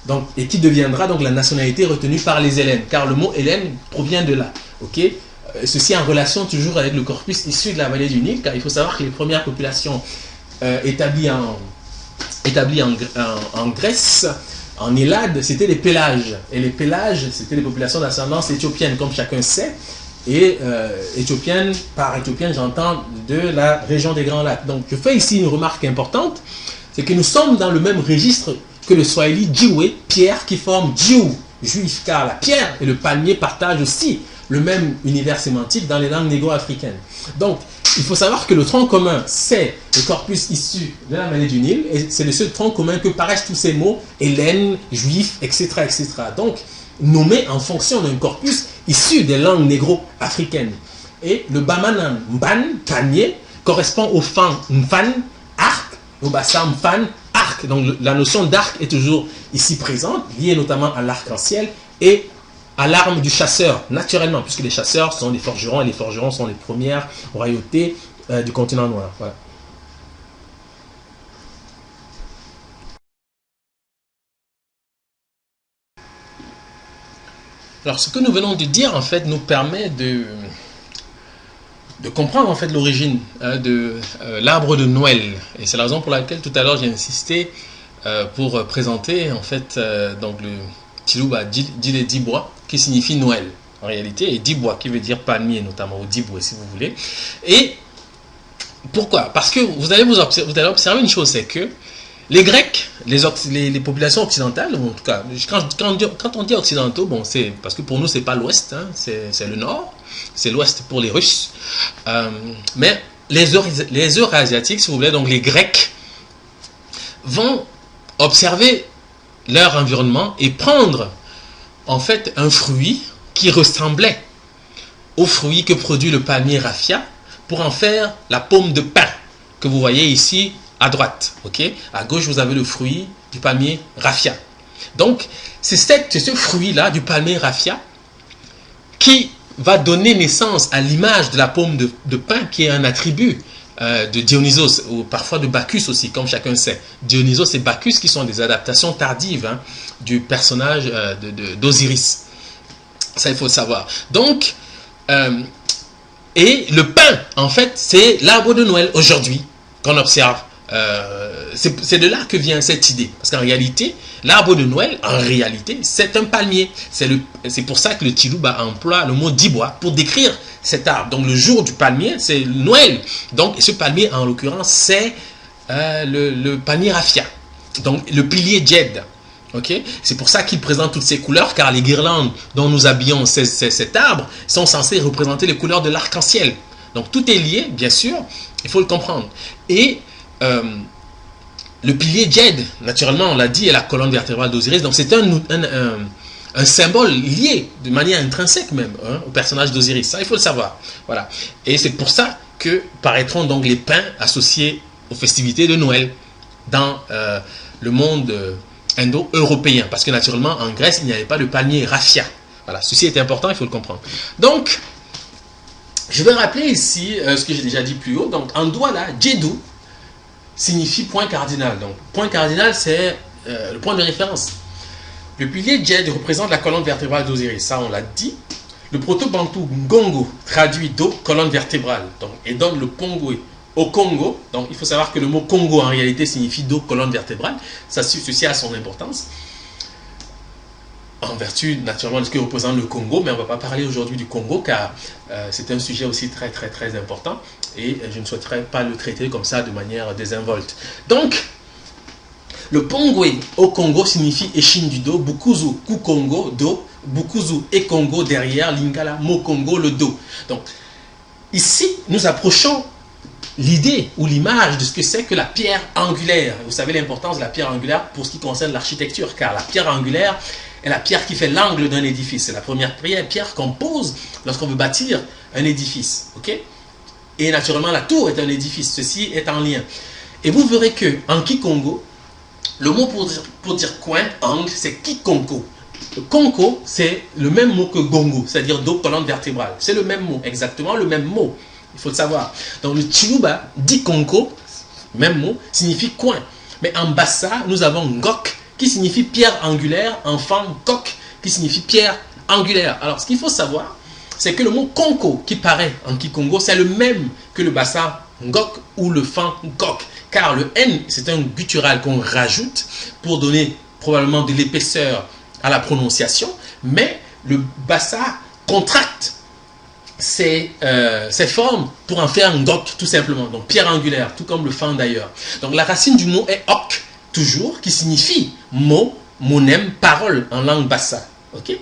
donc, et qui deviendra donc la nationalité retenue par les Hélènes, car le mot Hélène provient de là. Okay? Ceci en relation toujours avec le corpus issu de la vallée du Nil, car il faut savoir que les premières populations établies en Grèce, en Hélade, c'était les Pélages. Et les Pélages, c'était les populations d'ascendance éthiopienne, comme chacun sait. Et éthiopienne, par éthiopienne, j'entends de la région des Grands Lacs. Donc, je fais ici une remarque importante, c'est que nous sommes dans le même registre que le Swahili Jiwe, pierre, qui forme Jiu, juif, car la pierre et le palmier partagent aussi le même univers sémantique dans les langues négro-africaines. Donc, il faut savoir que le tronc commun, c'est le corpus issu de la vallée du Nil, et c'est de ce tronc commun que paraissent tous ces mots, Hélène, juif, etc., etc. Donc, nommé en fonction d'un corpus issu des langues négro-africaines. Et le Bamanan Mban, palmier, correspond au fan Mfan, arc, au Bassa Mfan, arc. Donc la notion d'arc est toujours ici présente, liée notamment à l'arc-en-ciel et à l'arme du chasseur, naturellement, puisque les chasseurs sont les forgerons, et les forgerons sont les premières royautés du continent noir. Voilà. Alors, ce que nous venons de dire, en fait, nous permet de comprendre, en fait, l'origine de l'arbre de Noël. Et c'est la raison pour laquelle, tout à l'heure, j'ai insisté pour présenter, en fait, donc le Tilouba Dile Dibois, qui signifie Noël, en réalité, et Dibois, qui veut dire palmier, notamment, ou Diboué, si vous voulez. Et pourquoi? Parce que vous allez observer une chose, c'est que les Grecs, les populations occidentales, en tout cas, quand on dit occidentaux, bon, c'est parce que pour nous, c'est pas l'Ouest, hein, c'est le Nord, c'est l'Ouest pour les Russes. Mais les Eurasiatiques, si vous voulez, donc les Grecs, vont observer leur environnement et prendre, en fait, un fruit qui ressemblait au fruit que produit le palmier raffia pour en faire la pomme de pin que vous voyez ici à droite, ok? À gauche, vous avez le fruit du palmier raffia. Donc, c'est ce fruit-là du palmier raffia qui va donner naissance à l'image de la pomme de pin, qui est un attribut de Dionysos, ou parfois de Bacchus aussi, comme chacun sait. Dionysos et Bacchus qui sont des adaptations tardives hein, du personnage d'Osiris. Ça, il faut le savoir. Donc, et le pin, en fait, c'est l'arbre de Noël aujourd'hui qu'on observe. C'est de là que vient cette idée. Parce qu'en réalité, l'arbre de Noël, en réalité, c'est un palmier. C'est pour ça que le Tilouba emploie le mot dibois pour décrire cet arbre. Donc le jour du palmier, c'est Noël. Donc ce palmier, en l'occurrence, c'est le palmier raffia. Donc le pilier Djed. Okay? C'est pour ça qu'il présente toutes ces couleurs, car les guirlandes dont nous habillons cet arbre sont censées représenter les couleurs de l'arc-en-ciel. Donc tout est lié, bien sûr, il faut le comprendre. Et le pilier Djed, naturellement, on l'a dit, est la colonne vertébrale d'Osiris. Donc c'est un symbole lié de manière intrinsèque même hein, au personnage d'Osiris. Ça, il faut le savoir. Voilà. Et c'est pour ça que paraîtront donc les pins associés aux festivités de Noël dans le monde indo-européen. Parce que naturellement, en Grèce, il n'y avait pas de palmier raffia. Voilà. Ceci est important, il faut le comprendre. Donc, je vais rappeler ici ce que j'ai déjà dit plus haut. Donc, en Douala, Djedou signifie point cardinal. Donc, point cardinal, c'est le point de référence. Le pilier Djed représente la colonne vertébrale d'Osiris. Ça, on l'a dit. Le proto-bantou Ngongo traduit Do, colonne vertébrale. Donc, et donne le Congo au Congo. Donc, il faut savoir que le mot Congo, en réalité, signifie Do, colonne vertébrale. Ça, ceci a son importance. En vertu, naturellement, de ce que représente le Congo. Mais on ne va pas parler aujourd'hui du Congo, car c'est un sujet aussi très, très, très important. Et je ne souhaiterais pas le traiter comme ça, de manière désinvolte. Donc, Le pongwe au Congo signifie échine du dos, bukuzu, ku Congo, dos, bukuzu et Congo derrière, lingala, mo Congo, le dos. Donc, ici, nous approchons l'idée ou l'image de ce que c'est que la pierre angulaire. Vous savez l'importance de la pierre angulaire pour ce qui concerne l'architecture, car la pierre angulaire est la pierre qui fait l'angle d'un édifice. C'est la première pierre qu'on pose lorsqu'on veut bâtir un édifice. Okay? Et naturellement, la tour est un édifice. Ceci est en lien. Et vous verrez que en Kikongo, le mot pour dire coin, angle, c'est Kikonko. Konko, c'est le même mot que gongo, c'est-à-dire dos, colonne vertébrale. C'est le même mot, exactement le même mot. Il faut le savoir. Donc le Chiluba, dit Konko, même mot, signifie coin. Mais en Bassa, nous avons Ngok, qui signifie pierre angulaire, enfant Kok, qui signifie pierre angulaire. Alors ce qu'il faut savoir, c'est que le mot Konko, qui paraît en Kikongo, c'est le même que le Bassa Ngok ou le Fan Ngok. Car le N, c'est un guttural qu'on rajoute pour donner probablement de l'épaisseur à la prononciation, mais le Bassa contracte ces formes pour en faire un Ngok tout simplement, donc pierre angulaire, tout comme le Fan d'ailleurs. Donc la racine du mot est Ok, toujours, qui signifie mot, monème, parole en langue Bassa. Ok?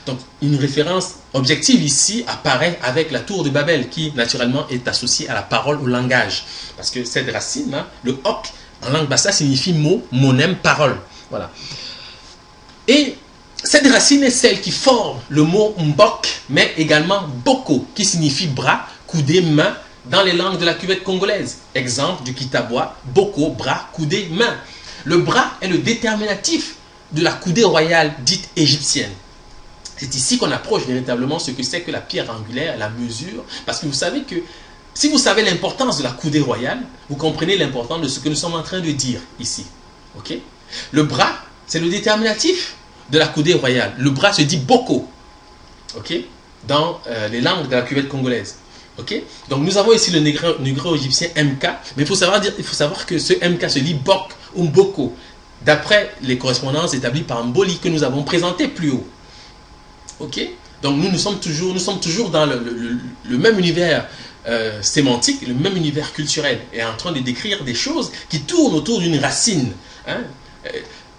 Donc une référence objective ici apparaît avec la tour de Babel qui naturellement est associée à la parole, au langage. Parce que cette racine, hein, le Ok en langue Bassa signifie mot, monème, parole. Voilà. Et cette racine est celle qui forme le mot Mbok, mais également Boko, qui signifie bras, coudé, main, dans les langues de la cuvette congolaise. Exemple du Kitabois, Boko, bras, coudé, main. Le bras est le déterminatif de la coudée royale dite égyptienne. C'est ici qu'on approche véritablement ce que c'est que la pierre angulaire, la mesure, parce que vous savez que si vous savez l'importance de la coudée royale, vous comprenez l'importance de ce que nous sommes en train de dire ici. Okay? Le bras, c'est le déterminatif de la coudée royale. Le bras se dit Boko, okay? Dans les langues de la cuvette congolaise. Okay? Donc nous avons ici le négro-égyptien MK, mais il faut savoir que ce MK se lit Bok ou Boko, d'après les correspondances établies par Mboli que nous avons présentées plus haut. Ok, donc nous sommes toujours dans le même univers sémantique, le même univers culturel, et en train de décrire des choses qui tournent autour d'une racine. Hein?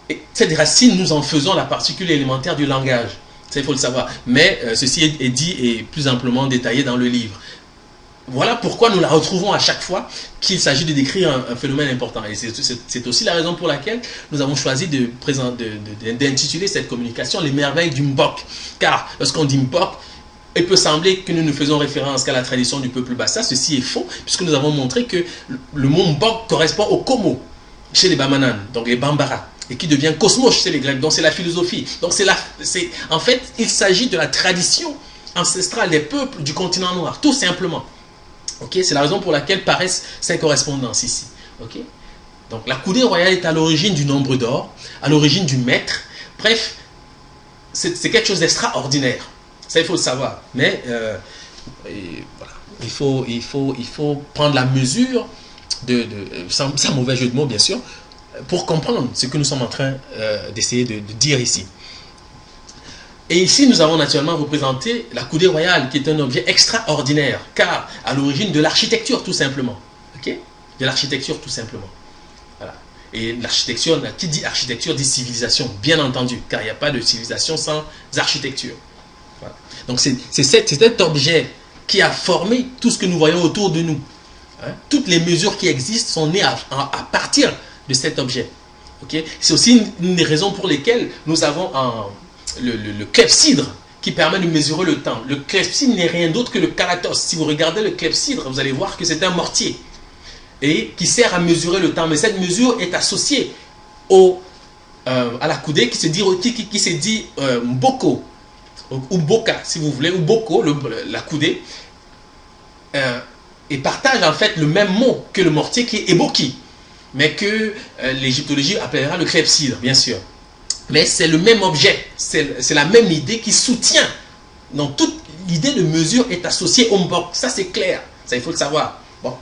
Et cette racine, nous en faisons la particule élémentaire du langage. Ça, il faut le savoir. Mais ceci est dit et plus amplement détaillé dans le livre. Voilà pourquoi nous la retrouvons à chaque fois qu'il s'agit de décrire un phénomène important. Et c'est aussi la raison pour laquelle nous avons choisi d'intituler cette communication « Les merveilles du Mbok ». Car lorsqu'on dit Mbok, il peut sembler que nous ne faisons référence qu'à la tradition du peuple Bassa. Ceci est faux, puisque nous avons montré que le mot Mbok correspond au Komo chez les Bamanan, donc les Bambara, et qui devient Cosmos chez les Grecs, donc c'est la philosophie. Donc en fait, il s'agit de la tradition ancestrale des peuples du continent noir, tout simplement. Okay, c'est la raison pour laquelle paraissent ces correspondances ici. Okay? Donc la coudée royale est à l'origine du nombre d'or, à l'origine du mètre. Bref, c'est quelque chose d'extraordinaire. Ça, il faut le savoir. Mais voilà, il faut prendre la mesure, sans mauvais jeu de mots bien sûr, pour comprendre ce que nous sommes en train d'essayer de dire ici. Et ici, nous avons naturellement représenté la coudée royale, qui est un objet extraordinaire, car à l'origine de l'architecture, tout simplement. Okay? De l'architecture, tout simplement. Voilà. Et l'architecture, qui dit architecture, dit civilisation, bien entendu, car il n'y a pas de civilisation sans architecture. Voilà. Donc, c'est cet objet qui a formé tout ce que nous voyons autour de nous. Hein? Toutes les mesures qui existent sont nées à partir de cet objet. Okay? C'est aussi une des raisons pour lesquelles nous avons le clepsydre qui permet de mesurer le temps. Le clepsydre n'est rien d'autre que le calatos. Si vous regardez le clepsydre, vous allez voir que c'est un mortier et qui sert à mesurer le temps. Mais cette mesure est associée à la coudée qui se dit Mboko ou Boka, si vous voulez, ou Boko, la coudée, et partage en fait le même mot que le mortier qui est Eboki, mais que l'égyptologie appellera le clepsydre, bien sûr. Mais c'est le même objet, c'est la même idée qui soutient. Donc toute l'idée de mesure est associée au Mbok. Ça c'est clair, ça il faut le savoir. Bon.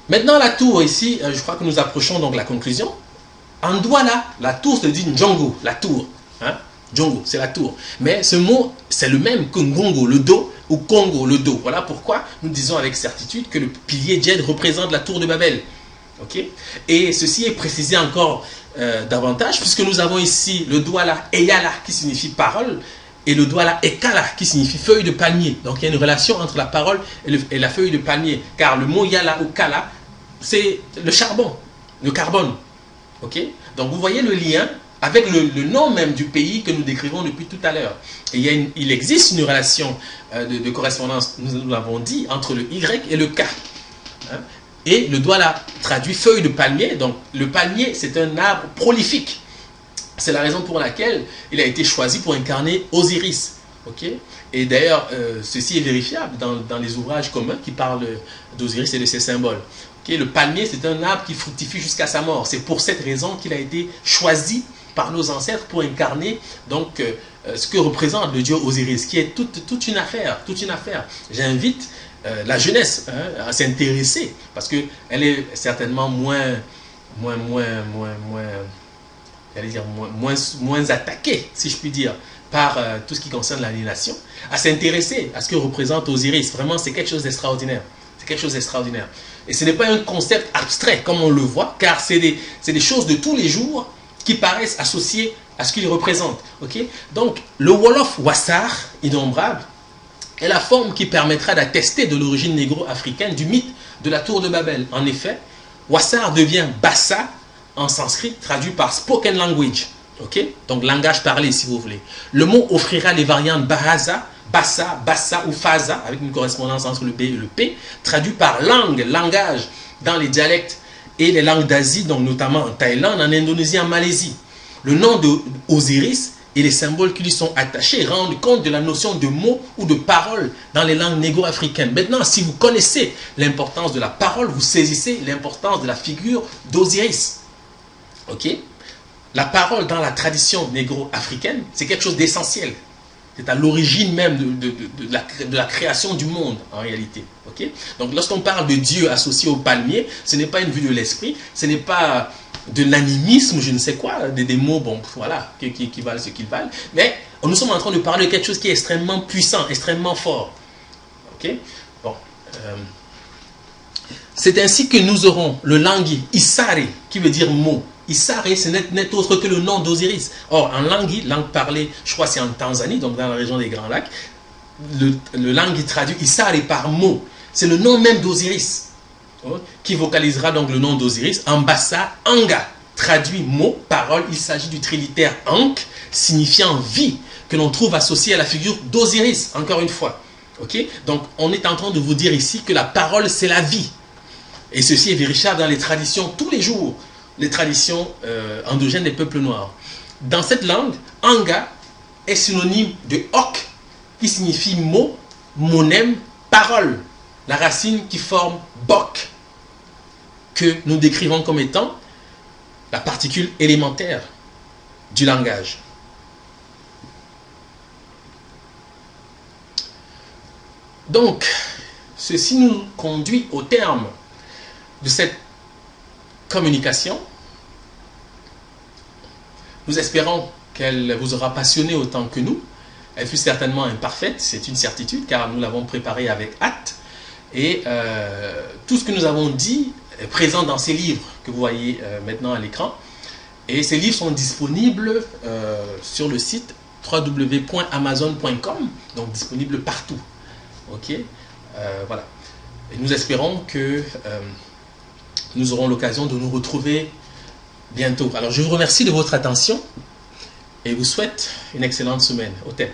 Maintenant la tour ici, je crois que nous approchons donc la conclusion. En Douala, la tour se dit Njongo, la tour. Hein? Njongo, c'est la tour. Mais ce mot, c'est le même que Ngongo, le dos, ou Congo, le dos. Voilà pourquoi nous disons avec certitude que le pilier Djed représente la tour de Babel. Ok? Et ceci est précisé encore davantage, puisque nous avons ici le douala eyala qui signifie parole, et le douala ekala qui signifie feuille de palmier. Donc il y a une relation entre la parole et la feuille de palmier, car le mot yala ou kala, c'est le charbon, le carbone. Ok? Donc vous voyez le lien avec le nom même du pays que nous décrivons depuis tout à l'heure. Et il existe une relation de correspondance, nous l'avons dit, entre le Y et le K. Hein? Et le douala traduit feuille de palmier. Donc le palmier, c'est un arbre prolifique. C'est la raison pour laquelle il a été choisi pour incarner Osiris. Okay? Et d'ailleurs, ceci est vérifiable dans les ouvrages communs qui parlent d'Osiris et de ses symboles. Okay? Le palmier, c'est un arbre qui fructifie jusqu'à sa mort. C'est pour cette raison qu'il a été choisi par nos ancêtres pour incarner donc, ce que représente le dieu Osiris, qui est toute une affaire. J'invite la jeunesse à s'intéresser, parce qu'elle est certainement moins attaquée, si je puis dire, par tout ce qui concerne l'aliénation, à s'intéresser à ce que représente Osiris. Vraiment, c'est quelque chose d'extraordinaire. C'est quelque chose d'extraordinaire. Et ce n'est pas un concept abstrait, comme on le voit, car c'est des choses de tous les jours qui paraissent associées à ce qu'il représente. Okay? Donc, le Wolof Wassar, innombrable, est la forme qui permettra d'attester de l'origine négro-africaine du mythe de la tour de Babel. En effet, Wassar devient Bassa en sanskrit, traduit par spoken language. Okay? Donc, langage parlé, si vous voulez. Le mot offrira les variantes Bahaza, Bassa, Bassa ou Faza, avec une correspondance entre le B et le P, traduit par langue, langage, dans les dialectes et les langues d'Asie, donc notamment en Thaïlande, en Indonésie, en Malaisie. Le nom d'Osiris et les symboles qui lui sont attachés rendent compte de la notion de mot ou de parole dans les langues négro-africaines. Maintenant, si vous connaissez l'importance de la parole, vous saisissez l'importance de la figure d'Osiris. Ok? La parole dans la tradition négro-africaine, c'est quelque chose d'essentiel. C'est à l'origine même de la création du monde, en réalité. Okay? Donc, lorsqu'on parle de Dieu associé au palmier, ce n'est pas une vue de l'esprit, ce n'est pas de l'animisme, je ne sais quoi, des mots, bon, voilà, qui valent ce qu'ils valent. Mais nous sommes en train de parler de quelque chose qui est extrêmement puissant, extrêmement fort. Okay? Bon. C'est ainsi que nous aurons le langui, Isare, qui veut dire mot. Isare, ce n'est autre que le nom d'Osiris. Or, en langui, langue parlée, je crois que c'est en Tanzanie, donc dans la région des Grands Lacs, le langui traduit Isare par mot. C'est le nom même d'Osiris, qui vocalisera donc le nom d'Osiris. En Bassa, Anga, traduit mot, parole. Il s'agit du trilitère Ankh, signifiant vie, que l'on trouve associé à la figure d'Osiris, encore une fois. Okay? Donc, on est en train de vous dire ici que la parole, c'est la vie. Et ceci est vérifiable dans les traditions tous les jours. Les traditions endogènes des peuples noirs. Dans cette langue, Anga est synonyme de Ok, qui signifie mot, monème, parole. La racine qui forme Bok, que nous décrivons comme étant la particule élémentaire du langage. Donc, ceci nous conduit au terme de cette communication. Nous espérons qu'elle vous aura passionné autant que nous. Elle fut certainement imparfaite, c'est une certitude, car nous l'avons préparée avec hâte. Et tout ce que nous avons dit est présent dans ces livres que vous voyez maintenant à l'écran. Et ces livres sont disponibles sur le site www.amazon.com, donc disponibles partout. Ok, voilà. Et nous espérons que nous aurons l'occasion de nous retrouver bientôt. Alors, je vous remercie de votre attention et vous souhaite une excellente semaine. Au TEP.